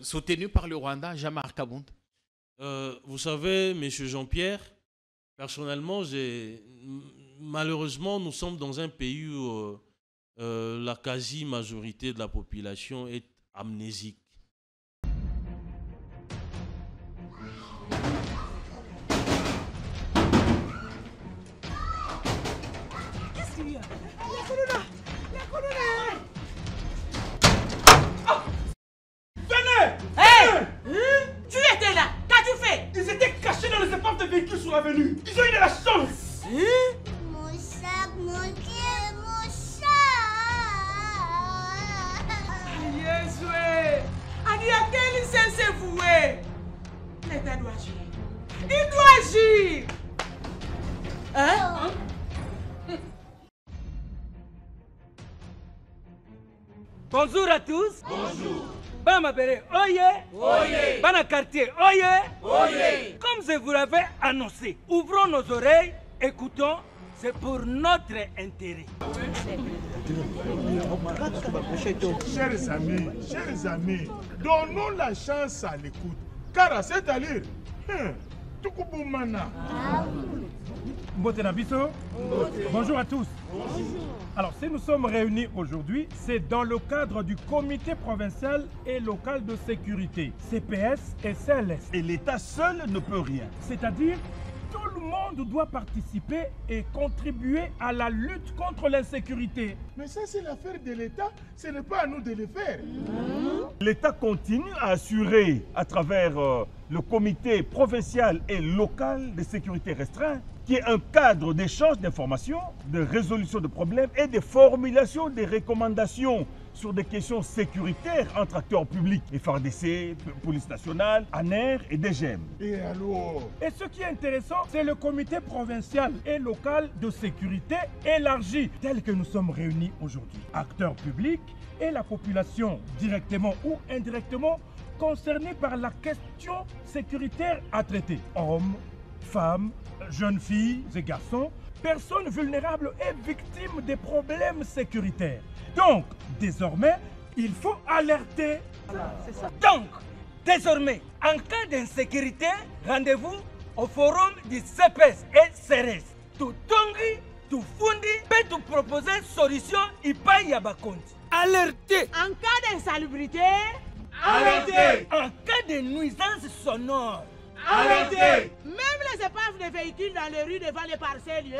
soutenu par le Rwanda, Jean-Marc Kabound. Vous savez, M. Jean-Pierre, personnellement, malheureusement, nous sommes dans un pays où la quasi-majorité de la population est amnésique. Qu'est-ce qu'il y a? La colonna! Oh! Venez! Hé! Tu étais là! Qu'as-tu fait? Ils étaient cachés dans les épaves de véhicules sur l'avenue. Ils ont eu de la chance. Mon sac, mon Dieu, mon sac. Jésus! Ani a quel sens voué? L'État doit agir. Il doit agir! Hein? Bonjour à tous. Bonjour. Bamabere, oye. Oye. Bana quartier, oye. Oye. Comme je vous l'avais annoncé, ouvrons nos oreilles, écoutons, c'est pour notre intérêt. Chers amis, donnons la chance à l'écoute. Car à cet allure, Tukuboumana. Mbotenabiso. Bonjour à tous. Alors, si nous sommes réunis aujourd'hui, c'est dans le cadre du comité provincial et local de sécurité, CPS et CLS. Et l'État seul ne peut rien. C'est-à-dire, tout le monde doit participer et contribuer à la lutte contre l'insécurité. Mais ça, c'est l'affaire de l'État, ce n'est pas à nous de le faire. L'État continue à assurer, à travers le comité provincial et local de sécurité restreint, qui est un cadre d'échange d'informations, de résolution de problèmes et de formulation des recommandations sur des questions sécuritaires entre acteurs publics, FARDC, Police nationale, ANER et DGM. Et alors? Et ce qui est intéressant, c'est le comité provincial et local de sécurité élargi, tel que nous sommes réunis aujourd'hui. Acteurs publics et la population, directement ou indirectement, concernés par la question sécuritaire à traiter. Hommes, femmes, jeunes filles et garçons, personnes vulnérables et victimes des problèmes sécuritaires. Donc, désormais, il faut alerter. Donc, désormais, en cas d'insécurité, rendez-vous au forum du CPS et CRS. Tout tongi, tout fundi, peut tout proposer solution Ipai Yabakonti. Alerter. En cas d'insalubrité, alerter. En cas de nuisance sonore, alerter. Même les épaves de véhicules dans les rues devant les parcelles,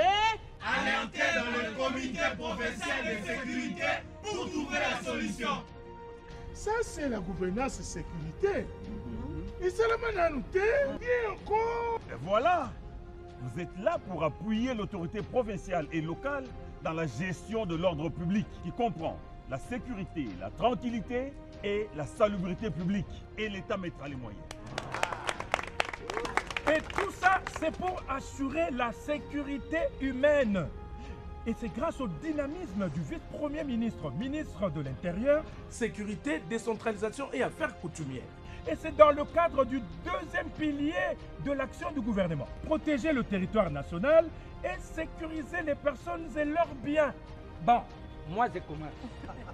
alerter dans le comité provincial de sécurité pour trouver la solution. Ça, c'est la gouvernance sécurité. Et seulement dans nous, bien encore. Et voilà, vous êtes là pour appuyer l'autorité provinciale et locale dans la gestion de l'ordre public qui comprend la sécurité, la tranquillité et la salubrité publique. Et l'État mettra les moyens. Et tout ça, c'est pour assurer la sécurité humaine. Et c'est grâce au dynamisme du vice-premier ministre, ministre de l'Intérieur, Sécurité, Décentralisation et Affaires coutumières. Et c'est dans le cadre du deuxième pilier de l'action du gouvernement. Protéger le territoire national et sécuriser les personnes et leurs biens. Bon, moi je commence.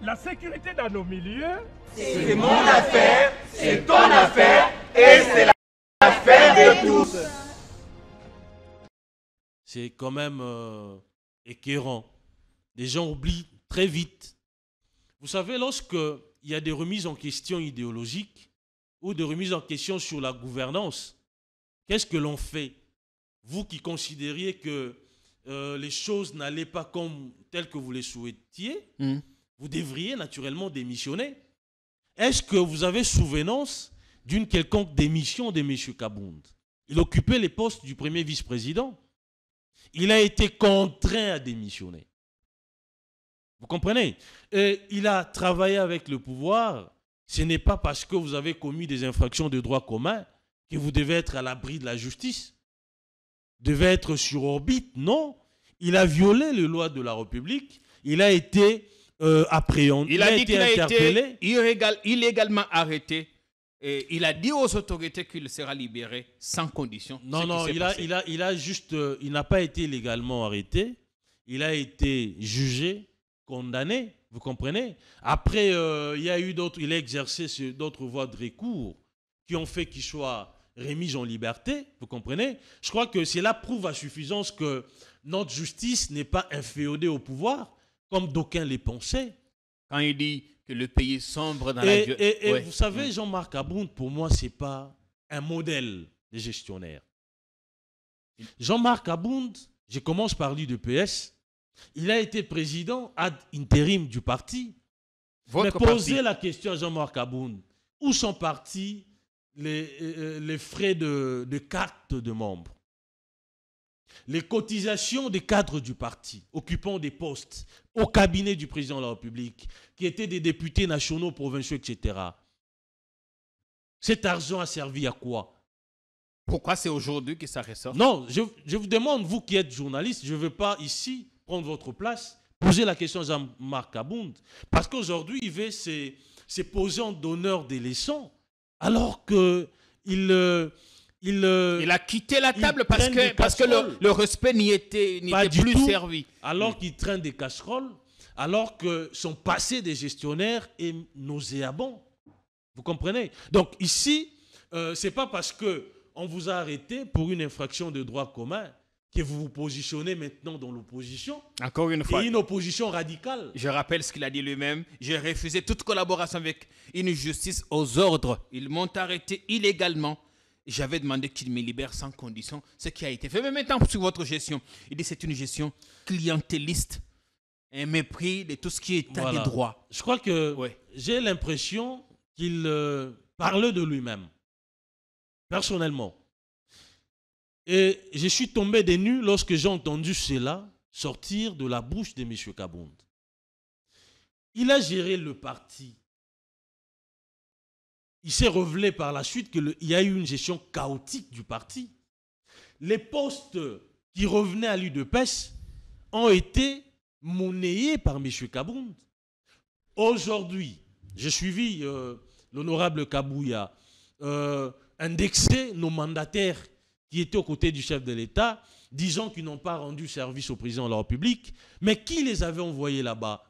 La sécurité dans nos milieux, c'est mon affaire, c'est ton affaire et c'est l'affaire de tous. C'est quand même écœurant. Les gens oublient très vite. Vous savez, lorsqu'il y a des remises en question idéologiques ou des remises en question sur la gouvernance, qu'est-ce que l'on fait? Vous qui considériez que les choses n'allaient pas comme telles que vous les souhaitiez, vous devriez naturellement démissionner. Est-ce que vous avez souvenance d'une quelconque démission de M. Kabound? Il occupait les postes du premier vice-président. Il a été contraint à démissionner. Vous comprenez? Et il a travaillé avec le pouvoir. Ce n'est pas parce que vous avez commis des infractions de droit commun que vous devez être à l'abri de la justice. Vous devez être sur orbite. Non. Il a violé les lois de la République. Il a été appréhendé. Il a dit qu'il a été illégalement arrêté il a dit aux autorités qu'il sera libéré sans condition. Non, il n'a pas été légalement arrêté. Il a été jugé, condamné, vous comprenez. Après, il a exercé d'autres voies de recours qui ont fait qu'il soit remis en liberté, vous comprenez. Je crois que cela prouve à suffisance que notre justice n'est pas inféodée au pouvoir, comme d'aucuns les pensaient. Quand il dit que le pays sombre dans la violence. Et vous savez, Jean-Marc Abound, pour moi, ce n'est pas un modèle de gestionnaire. Jean-Marc Abound, je commence par l'UDPS, il a été président ad interim du parti. Mais posez la question à Jean-Marc Abound, où sont partis les frais de carte de membres? Les cotisations des cadres du parti, occupant des postes au cabinet du président de la République, qui étaient des députés nationaux, provinciaux, etc. Cet argent a servi à quoi? Pourquoi c'est aujourd'hui que ça ressort? Non, je vous demande, vous qui êtes journaliste, je ne veux pas ici prendre votre place, poser la question à Jean-Marc Abound, parce qu'aujourd'hui, il veut se poser en donneur des leçons, alors qu'il il a quitté la table parce que le respect n'y était plus servi. Alors qu'il traîne des casseroles, alors que son passé de gestionnaire est nauséabond. Vous comprenez? Donc ici, ce n'est pas parce qu'on vous a arrêté pour une infraction de droit commun que vous vous positionnez maintenant dans l'opposition. Encore une fois. Et une opposition radicale. Je rappelle ce qu'il a dit lui-même. J'ai refusé toute collaboration avec une justice aux ordres. Ils m'ont arrêté illégalement. J'avais demandé qu'il me libère sans condition, ce qui a été fait. Mais maintenant, sur votre gestion, il dit que c'est une gestion clientéliste, un mépris de tout ce qui est état des droits. Je crois que j'ai l'impression qu'il parle de lui-même, personnellement. Et je suis tombé des nues lorsque j'ai entendu cela sortir de la bouche de M. Kabound. Il a géré le parti. Il s'est révélé par la suite qu'il y a eu une gestion chaotique du parti. Les postes qui revenaient à l'UDPS ont été monnayés par M. Kabound. Aujourd'hui, j'ai suivi l'honorable Kabouya indexer nos mandataires qui étaient aux côtés du chef de l'État, disant qu'ils n'ont pas rendu service au président de la République. Mais qui les avait envoyés là-bas?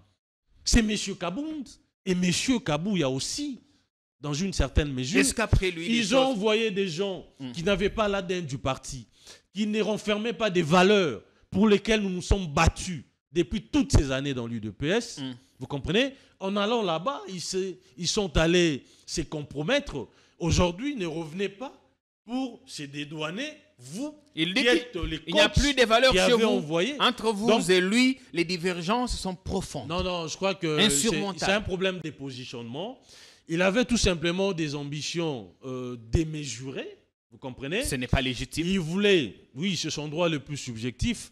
C'est M. Kabound et M. Kabouya aussi. Dans une certaine mesure, ils ont envoyé des gens qui n'avaient pas l'ADN du parti, qui ne renfermaient pas des valeurs pour lesquelles nous nous sommes battus depuis toutes ces années dans l'UDPS. Vous comprenez? En allant là-bas, ils sont allés se compromettre. Aujourd'hui, ne revenez pas pour se dédouaner. Vous, il dit qu'il n'y a plus de valeurs chez vous. Envoyé. Entre vous et lui, les divergences sont profondes. Non, je crois que c'est un problème de positionnement. Il avait tout simplement des ambitions démesurées, vous comprenez? Ce n'est pas légitime. Il voulait, oui, c'est son droit le plus subjectif,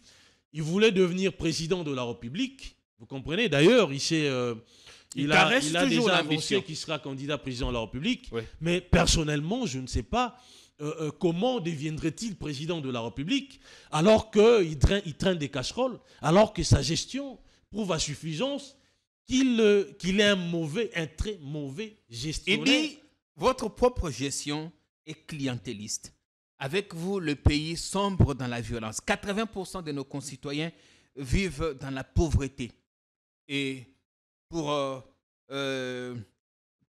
il voulait devenir président de la République, vous comprenez? D'ailleurs, il a déjà annoncé qu'il sera candidat président de la République, mais personnellement, je ne sais pas comment deviendrait-il président de la République alors qu'il traîne des casseroles, alors que sa gestion prouve à suffisance qu'il est un très mauvais gestionnaire. Il dit, votre propre gestion est clientéliste. Avec vous, le pays sombre dans la violence. 80% de nos concitoyens vivent dans la pauvreté. Et pour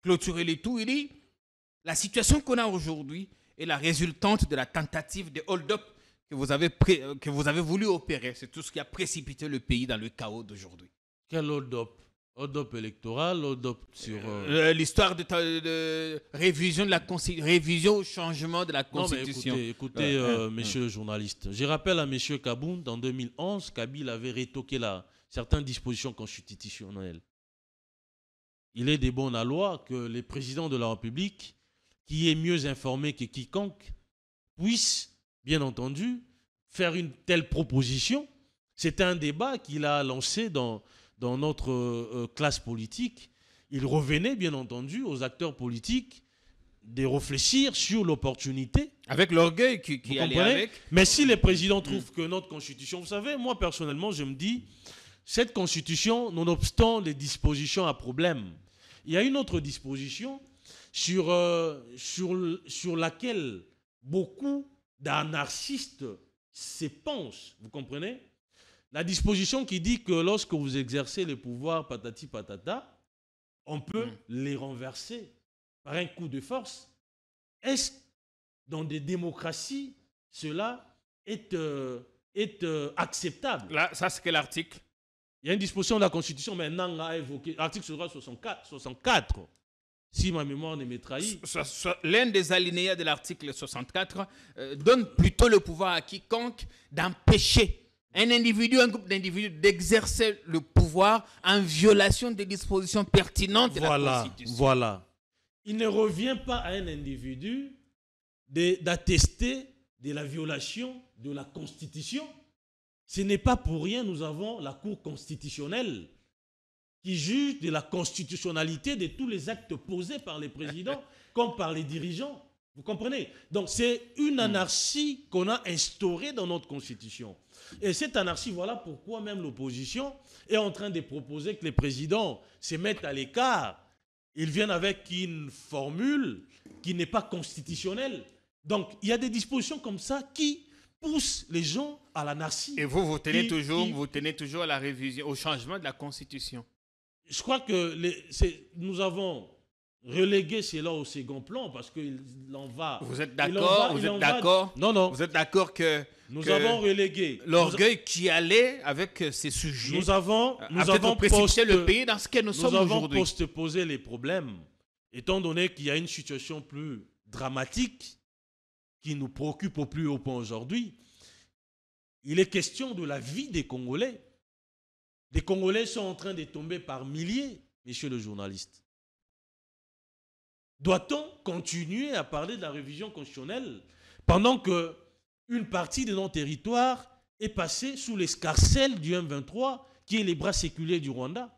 clôturer le tout, il dit, la situation qu'on a aujourd'hui est la résultante de la tentative de hold-up que vous avez voulu opérer. C'est tout ce qui a précipité le pays dans le chaos d'aujourd'hui. Quel hold-up? Hold-up électoral, hold-up sur... L'histoire de révision révision au changement de la Constitution. Non, mais écoutez messieurs les journalistes. Je rappelle à monsieur Kabound, en 2011, Kabila avait retoqué certaines dispositions constitutionnelles. Il est de bonne loi que les présidents de la République, qui est mieux informé que quiconque, puissent, bien entendu, faire une telle proposition. C'est un débat qu'il a lancé dans notre classe politique. Il revenait, bien entendu, aux acteurs politiques de réfléchir sur l'opportunité. Avec l'orgueil qui allait avec. Mais si les présidents trouvent que notre constitution... Vous savez, moi, personnellement, je me dis, cette constitution, nonobstant les dispositions à problème, il y a une autre disposition, sur laquelle beaucoup d'anarchistes s'épensent, vous comprenez? La disposition qui dit que lorsque vous exercez les pouvoirs patati patata, on peut les renverser par un coup de force. Est-ce dans des démocraties, cela est acceptable? Là, ça c'est quel article? Il y a une disposition de la Constitution maintenant à évoquer, article 64, si ma mémoire ne me trahit. L'un des alinéas de l'article 64 donne plutôt le pouvoir à quiconque d'empêcher un individu, un groupe d'individus d'exercer le pouvoir en violation des dispositions pertinentes de la Constitution. Voilà. Il ne revient pas à un individu d'attester de la violation de la Constitution. Ce n'est pas pour rien, nous avons la Cour constitutionnelle qui juge de la constitutionnalité de tous les actes posés par les présidents comme par les dirigeants. Vous comprenez? Donc c'est une anarchie qu'on a instaurée dans notre Constitution. Et cette anarchie, voilà pourquoi même l'opposition est en train de proposer que les présidents se mettent à l'écart. Ils viennent avec une formule qui n'est pas constitutionnelle. Donc il y a des dispositions comme ça qui poussent les gens à l'anarchie. Et vous tenez toujours à la révision, au changement de la Constitution. Je crois que nous avons relégué cela au second plan parce qu'il en va. Vous êtes d'accord? Vous êtes d'accord? Non. Vous êtes d'accord que nous avons relégué l'orgueil qui allait avec ces sujets? Nous avons précipité le pays dans ce que nous sommes aujourd'hui. Nous avons posé les problèmes, étant donné qu'il y a une situation plus dramatique qui nous préoccupe au plus haut point aujourd'hui. Il est question de la vie des Congolais. Les Congolais sont en train de tomber par milliers, messieurs les journalistes. Doit-on continuer à parler de la révision constitutionnelle pendant qu'une partie de nos territoires est passée sous l'escarcelle du M23, qui est les bras séculiers du Rwanda?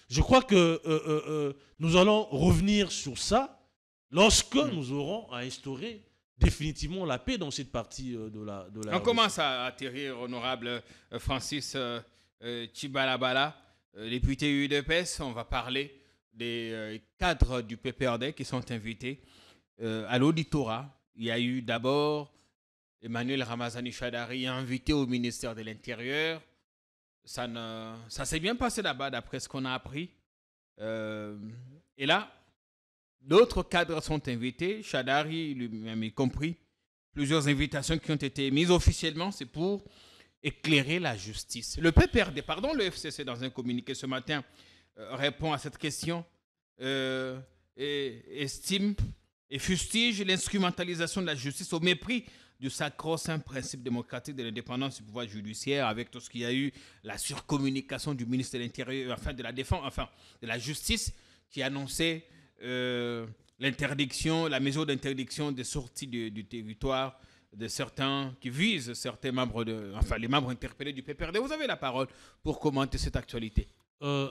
Je crois que nous allons revenir sur ça lorsque nous aurons à instaurer définitivement la paix dans cette partie de la On commence à atterrir, honorable Francis Tchibalabala, député UDPS. On va parler des cadres du PPRD qui sont invités à l'auditorat. Il y a eu d'abord Emmanuel Ramazani Shadari invité au ministère de l'Intérieur. Ça s'est bien passé là-bas d'après ce qu'on a appris. Et là, d'autres cadres sont invités, Shadari lui-même y compris. Plusieurs invitations qui ont été mises officiellement, c'est pour éclairer la justice. Le PPRD, le FCC, dans un communiqué ce matin, répond à cette question, et estime et fustige l'instrumentalisation de la justice au mépris du sacro-saint principe démocratique de l'indépendance du pouvoir judiciaire, avec tout ce qu'il y a eu, la surcommunication du ministre de l'Intérieur, de la Défense, de la Justice, qui annonçait l'interdiction, la mesure d'interdiction des sorties du territoire de certains qui visent certains membres, les membres interpellés du PPRD. Vous avez la parole pour commenter cette actualité.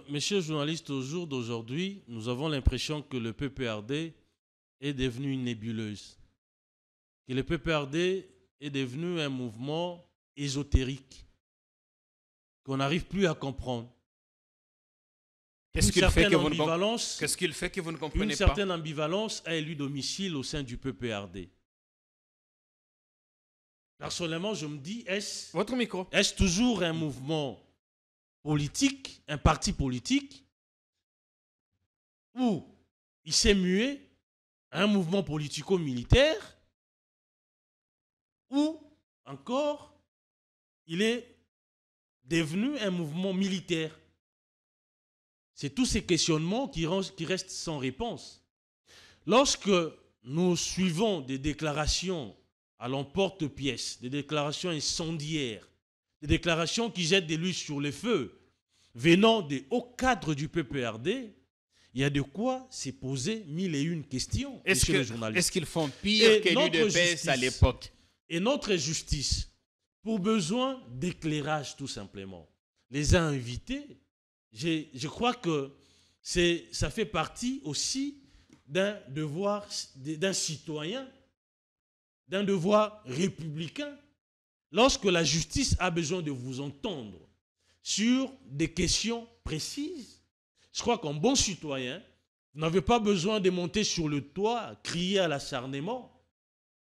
Messieurs les journalistes, au jour d'aujourd'hui, nous avons l'impression que le PPRD est devenu une nébuleuse. Que le PPRD est devenu un mouvement ésotérique qu'on n'arrive plus à comprendre. Qu'est-ce qu'il fait que vous ne comprenez pas? Une certaine ambivalence a élu domicile au sein du PPRD. Personnellement, je me dis, est-ce toujours un mouvement politique, un parti politique, ou il s'est mué à un mouvement politico-militaire, ou encore il est devenu un mouvement militaire? C'est tous ces questionnements qui restent sans réponse. Lorsque nous suivons des déclarations à l'emporte-pièce, des déclarations incendiaires, des déclarations qui jettent de l'huile sur le feu, venant des hauts cadres du PPRD, il y a de quoi se poser mille et une questions. Est-ce qu'ils font pire que l'UDPS à l'époque? Et notre justice, pour besoin d'éclairage tout simplement, les a invités. Je crois que ça fait partie aussi d'un devoir d'un citoyen, d'un devoir républicain. Lorsque la justice a besoin de vous entendre sur des questions précises, je crois qu'en bon citoyen, Vous n'avez pas besoin de monter sur le toit, crier à l'acharnement,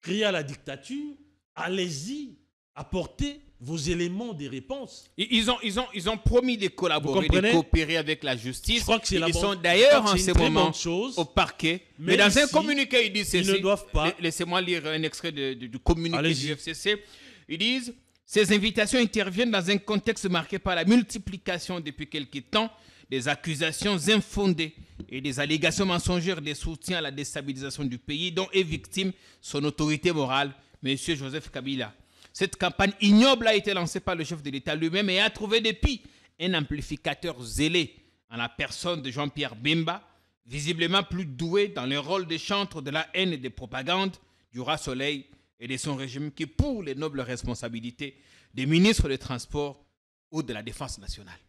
crier à la dictature. Allez-y, apportez vos éléments de réponse. Ils ont promis de collaborer, de coopérer avec la justice. Je crois que ils sont d'ailleurs en ce moment au parquet. Mais dans un communiqué, ils disent ceci. Ils ne doivent pas. Laissez-moi lire un extrait du communiqué du FCC. Ils disent « Ces invitations interviennent dans un contexte marqué par la multiplication depuis quelque temps des accusations infondées et des allégations mensongères de soutien à la déstabilisation du pays dont est victime son autorité morale, M. Joseph Kabila. Cette campagne ignoble a été lancée par le chef de l'État lui-même et a trouvé depuis un amplificateur zélé en la personne de Jean-Pierre Bemba, visiblement plus doué dans le rôle de chantre de la haine et des propagandes du roi Soleil et de son régime qui pour les nobles responsabilités des ministres des Transports ou de la Défense nationale.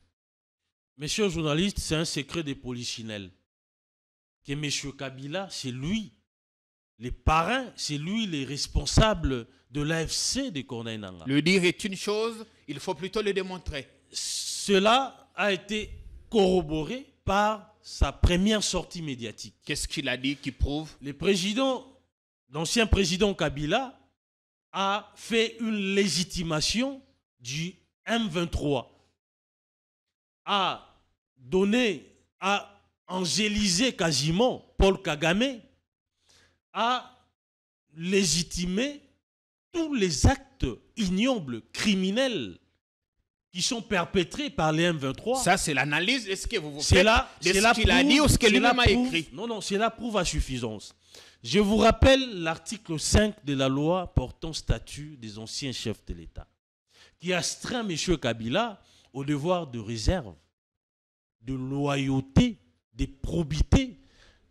Messieurs les journalistes, c'est un secret des polichinelles. Que M. Kabila, c'est lui, les parrains, c'est lui les responsables de l'AFC de Corneille Nangaa. Le dire est une chose, il faut plutôt le démontrer. Cela a été corroboré par sa première sortie médiatique. Qu'est-ce qu'il a dit qui prouve? L'ancien président Kabila a fait une légitimation du M23, a angélisé quasiment Paul Kagame, a légitimé tous les actes ignobles, criminels qui sont perpétrés par les M23. Ça, c'est l'analyse. Est-ce que vous faites de ce qu'il a dit ou ce que lui-même a écrit? Non, cela prouve à suffisance. Je vous rappelle l'article 5 de la loi portant statut des anciens chefs de l'État, qui astreint M. Kabila au devoir de réserve, de loyauté, de probité,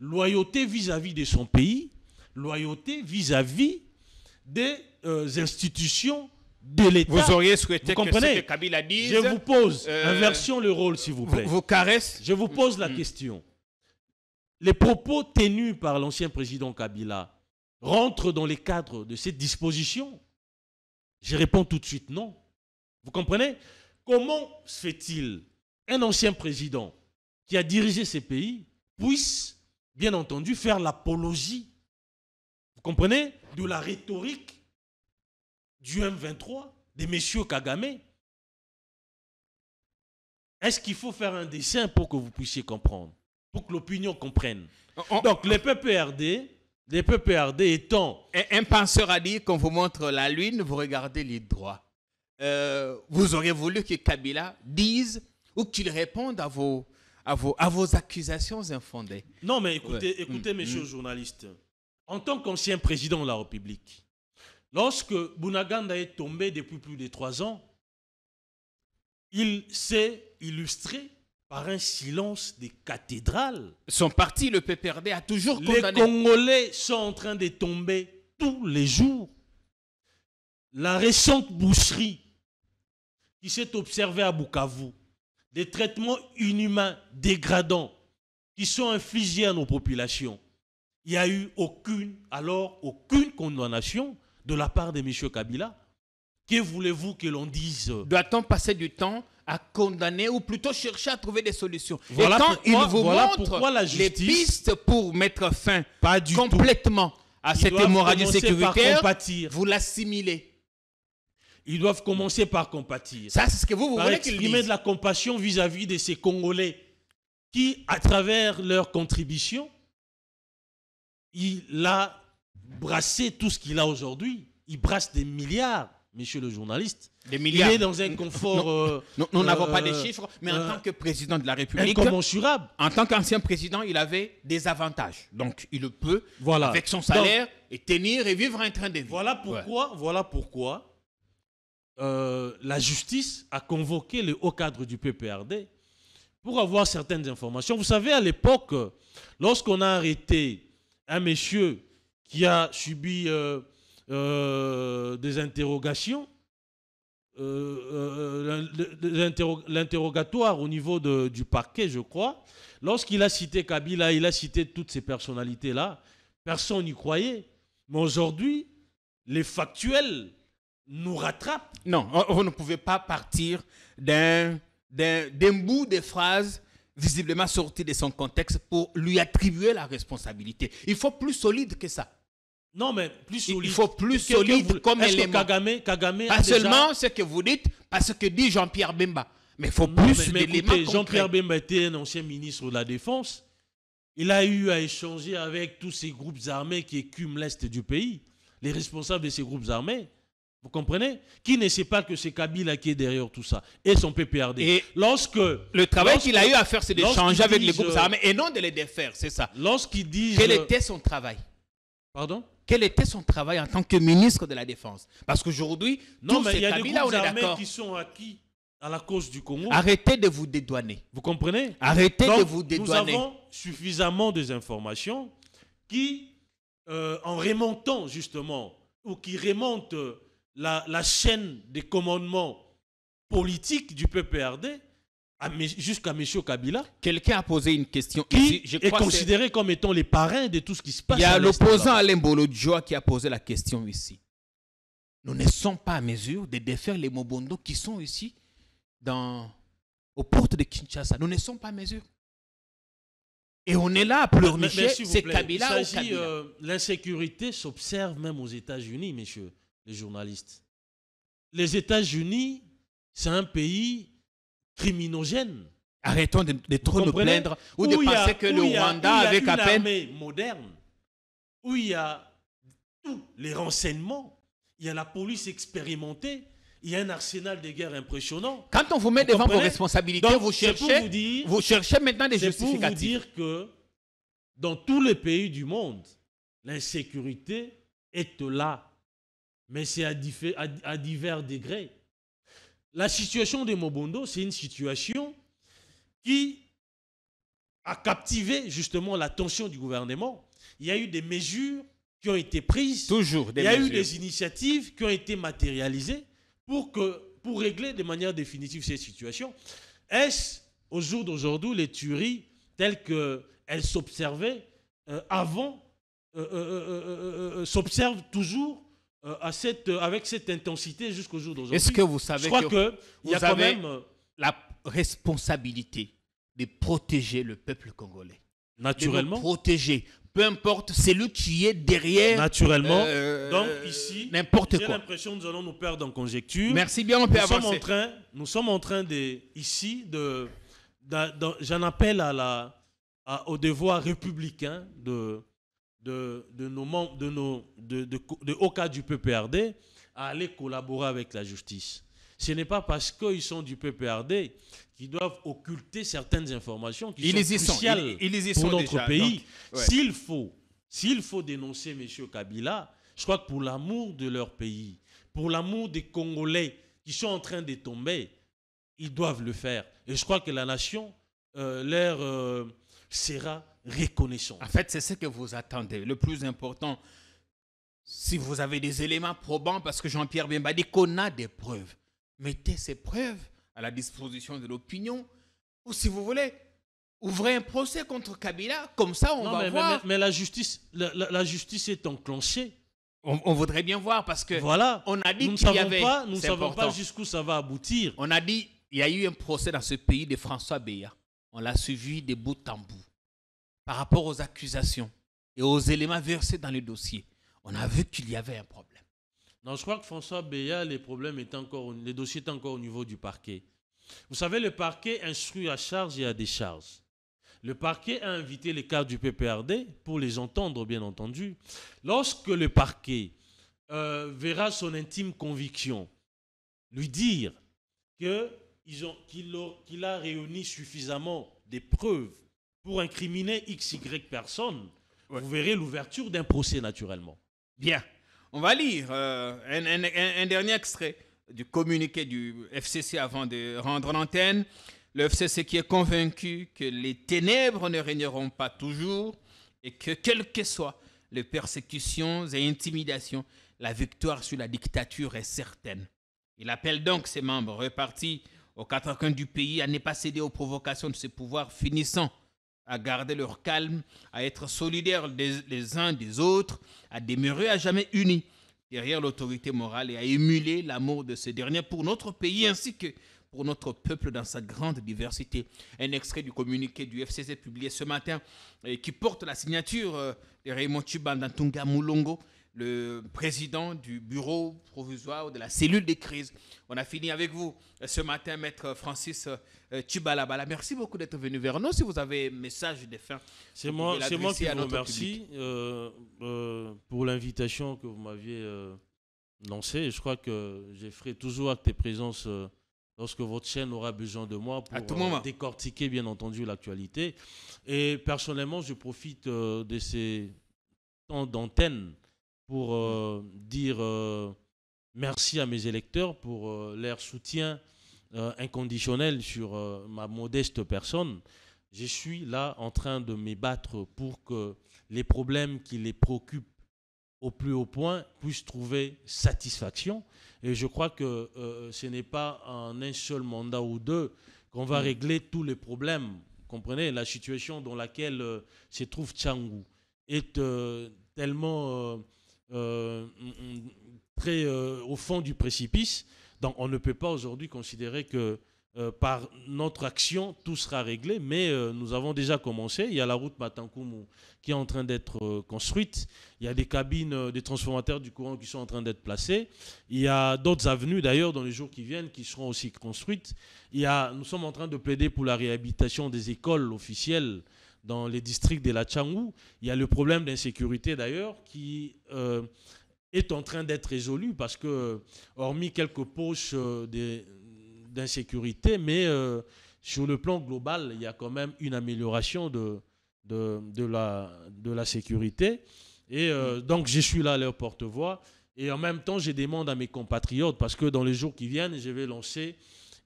loyauté vis-à-vis de son pays, loyauté vis-à-vis des institutions de l'État. Vous auriez souhaité que ce que Kabila dise... Je vous pose, inversion le rôle s'il vous plaît. Vous caresse. Je vous pose la question. Les propos tenus par l'ancien président Kabila rentrent dans les cadres de cette disposition? Je réponds tout de suite non. Vous comprenez? Comment se fait-il un ancien président qui a dirigé ces pays puisse, bien entendu, faire l'apologie, vous comprenez, de la rhétorique du M23, de M. Kagame? Est-ce qu'il faut faire un dessin pour que vous puissiez comprendre, pour que l'opinion comprenne? Donc, les PPRD étant... Un penseur a dit qu'on vous montre la lune, vous regardez les droits. Vous auriez voulu que Kabila dise ou qu'il réponde à vos accusations infondées. Non, mais écoutez, messieurs les journalistes. En tant qu'ancien président de la République, lorsque Bounaganda est tombé depuis plus de 3 ans, il s'est illustré par un silence des cathédrales. Son parti, le PPRD, a toujours condamné. Les Congolais sont en train de tomber tous les jours. La récente boucherie qui s'est observée à Bukavu, des traitements inhumains, dégradants, qui sont infligés à nos populations, il n'y a eu aucune condamnation de la part de M. Kabila. Que voulez-vous que l'on dise? Doit-on passer du temps à condamner ou plutôt chercher à trouver des solutions? Voilà. Et quand il vous montre les pistes pour mettre fin complètement à cette hémorragie sécuritaire, vous l'assimilez. Ils doivent commencer par compatir. Ça, c'est ce que vous voulez qu'ils disent. Exprimer de la compassion vis-à-vis de ces Congolais qui, à travers leur contribution, il a brassé tout ce qu'il a aujourd'hui. Il brasse des milliards, monsieur le journaliste. Des milliards. Il est dans un confort... Nous n'avons pas de chiffres, mais en tant que président de la République... Incommensurable. En tant qu'ancien président, il avait des avantages. Donc, il peut, avec son salaire, tenir et vivre un train de vie. Voilà pourquoi la justice a convoqué le haut cadre du PPRD pour avoir certaines informations. Vous savez, à l'époque, lorsqu'on a arrêté un monsieur qui a subi des interrogations, l'interrogatoire au niveau du parquet, je crois, lorsqu'il a cité Kabila, il a cité toutes ces personnalités-là, personne n'y croyait. Mais aujourd'hui, les factuels nous rattrapent. Non, vous ne pouvez pas partir d'un bout de phrase visiblement sorti de son contexte pour lui attribuer la responsabilité. Il faut plus solide que ça. Non, mais plus solide. Il faut plus solide comme élément. Kagame pas seulement ce que vous dites, parce que dit Jean-Pierre Bemba. Mais il faut plus d'éléments concrets. Jean-Pierre Bemba était un ancien ministre de la Défense. Il a eu à échanger avec tous ces groupes armés qui écument l'Est du pays. Les responsables de ces groupes armés. Vous comprenez? Qui ne sait pas que c'est Kabila qui est derrière tout ça et son PPRD. Et le travail qu'il a eu à faire, c'est d'échanger avec les groupes armés et non de les défaire, c'est ça. Lorsqu'il dit... Quel était son travail? Pardon? Quel était son travail en tant que ministre de la Défense? Parce qu'aujourd'hui, non, mais il y a des groupes armés qui sont acquis à la cause du Congo. Arrêtez de vous dédouaner. Vous comprenez? Arrêtez de vous dédouaner. Nous avons suffisamment d'informations qui, en remontant justement, ou qui remontent la chaîne des commandements politiques du PPRD jusqu'à M. Kabila. Quelqu'un a posé une question qui ici. est considéré comme étant les parrains de tout ce qui se passe. Il y a l'opposant Alain Bolodjoa qui a posé la question ici. Nous ne sommes pas à mesure de défaire les Mobondo qui sont ici aux portes de Kinshasa. Nous ne sommes pas à mesure. Et on est là à pleurnicher, c'est Kabila ou Kabila. L'insécurité s'observe même aux États-Unis, messieurs les journalistes. Les États-Unis, c'est un pays criminogène. Arrêtons de trop nous plaindre ou de penser que le Rwanda avec à peine... Où il y a une armée moderne, où il y a tous les renseignements, il y a la police expérimentée, il y a un arsenal de guerre impressionnant. Quand on vous met devant vos responsabilités, donc, vous cherchez maintenant des justificatifs. C'est pour vous dire que dans tous les pays du monde, l'insécurité est là. Mais c'est à divers degrés. La situation de Mobondo, c'est une situation qui a captivé justement l'attention du gouvernement. Il y a eu des mesures qui ont été prises. Toujours des mesures. Il y a eu des initiatives qui ont été matérialisées pour régler de manière définitive ces situations. Est-ce, au jour d'aujourd'hui, les tueries telles qu'elles s'observaient avant, s'observent toujours avec cette intensité jusqu'au jour d'aujourd'hui? Est-ce que vous savez qu'il y a quand même la responsabilité de protéger le peuple congolais? Naturellement. De le protéger. Peu importe celui qui est derrière. Naturellement. Donc ici, n'importe quoi. J'ai l'impression que nous allons nous perdre en conjecture. Merci bien, on peut avancer. Nous sommes en train j'en appelle au devoir républicain de au cas du PPRD à aller collaborer avec la justice. Ce n'est pas parce qu'ils sont du PPRD qu'ils doivent occulter certaines informations qui sont cruciales pour notre pays. Donc, ouais. S'il faut dénoncer M. Kabila, je crois que pour l'amour de leur pays, pour l'amour des Congolais qui sont en train de tomber, ils doivent le faire. Et je crois que la nation leur sera reconnaissant. En fait, c'est ce que vous attendez. Le plus important, si vous avez des éléments probants, parce que Jean-Pierre Bemba dit qu'on a des preuves, mettez ces preuves à la disposition de l'opinion, ou si vous voulez, ouvrez un procès contre Kabila, comme ça on va voir. Mais la justice est enclenchée. On voudrait bien voir, parce que voilà. On a dit nous ne savons pas jusqu'où ça va aboutir. On a dit, il y a eu un procès dans ce pays de François Beya. On l'a suivi de bout en bout. Par rapport aux accusations et aux éléments versés dans le dossier, on a vu qu'il y avait un problème. Non, je crois que François Beya, les dossiers étaient encore au niveau du parquet. Vous savez, le parquet instruit à charge et à décharge. Le parquet a invité les cadres du PPRD pour les entendre, bien entendu. Lorsque le parquet verra son intime conviction lui dire qu'il a réuni suffisamment des preuves pour incriminer XY personnes, vous verrez l'ouverture d'un procès naturellement. Bien. On va lire un dernier extrait du communiqué du FCC avant de rendre l'antenne. Le FCC qui est convaincu que les ténèbres ne régneront pas toujours et que, quelles que soient les persécutions et intimidations, la victoire sur la dictature est certaine. Il appelle donc ses membres répartis aux quatre coins du pays à ne pas céder aux provocations de ce pouvoir finissant, à garder leur calme, à être solidaires les uns des autres, à demeurer à jamais unis derrière l'autorité morale et à émuler l'amour de ce dernier pour notre pays ainsi que pour notre peuple dans sa grande diversité. Un extrait du communiqué du FCC publié ce matin qui porte la signature de Raymond Chibandantunga Moulongo, le président du bureau provisoire de la cellule des crises. On a fini avec vous ce matin, maître Francis Chibalabala. Merci beaucoup d'être venu vers nous. Si vous avez un message de fin, c'est moi qui vous remercie pour l'invitation que vous m'aviez lancée. Je crois que je ferai toujours acte de présence lorsque votre chaîne aura besoin de moi pour décortiquer, bien entendu, l'actualité. Et personnellement, je profite de ces temps d'antenne pour dire merci à mes électeurs pour leur soutien inconditionnel sur ma modeste personne. Je suis là en train de me battre pour que les problèmes qui les préoccupent au plus haut point puissent trouver satisfaction. Et je crois que ce n'est pas en un seul mandat ou deux qu'on va régler tous les problèmes. Vous comprenez, la situation dans laquelle se trouve Tchangou est tellement très au fond du précipice. Donc on ne peut pas aujourd'hui considérer que par notre action tout sera réglé, mais nous avons déjà commencé. Il y a la route Matankoumou qui est en train d'être construite, il y a des cabines, des transformateurs du courant qui sont en train d'être placés, il y a d'autres avenues d'ailleurs dans les jours qui viennent qui seront aussi construites. Nous sommes en train de plaider pour la réhabilitation des écoles officielles dans les districts de la Tchangou. Il y a le problème d'insécurité d'ailleurs qui est en train d'être résolu parce que, hormis quelques poches d'insécurité, mais sur le plan global, il y a quand même une amélioration de la sécurité. Et donc, je suis là, leur porte-voix. Et en même temps, je demande à mes compatriotes, parce que dans les jours qui viennent, je vais lancer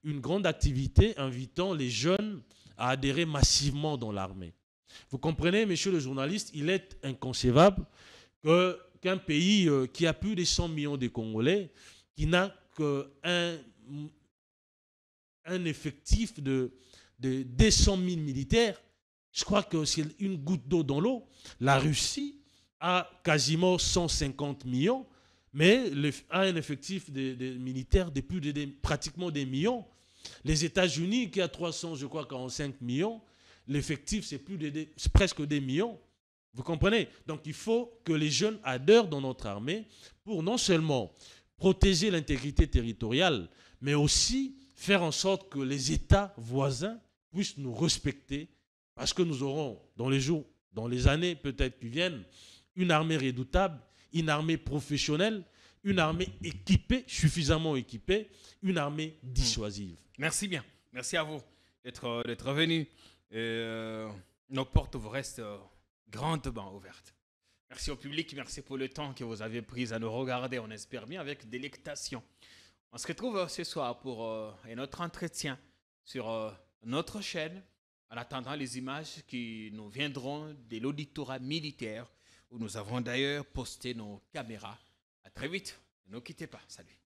une grande activité invitant les jeunes à adhérer massivement dans l'armée. Vous comprenez, messieurs les journalistes, il est inconcevable qu'un pays qui a plus de 100 millions de Congolais, qui n'a qu'un effectif de 200 000 militaires, je crois que c'est une goutte d'eau dans l'eau. La Russie a quasiment 150 millions, mais a un effectif de militaires de plus de pratiquement des millions. Les États-Unis, qui a 45 millions, l'effectif, c'est presque des millions. Vous comprenez? Donc, il faut que les jeunes adhèrent dans notre armée pour non seulement protéger l'intégrité territoriale, mais aussi faire en sorte que les États voisins puissent nous respecter, parce que nous aurons, dans les années peut-être qui viennent, une armée redoutable, une armée professionnelle, une armée équipée, suffisamment équipée, une armée dissuasive. Merci bien. Merci à vous d'être venu. Nos portes vous restent grandement ouvertes. Merci au public, merci pour le temps que vous avez pris à nous regarder, on espère bien avec délectation. On se retrouve ce soir pour un autre entretien sur notre chaîne, en attendant les images qui nous viendront de l'auditorat militaire, où nous avons d'ailleurs posté nos caméras. À très vite, ne nous quittez pas, salut.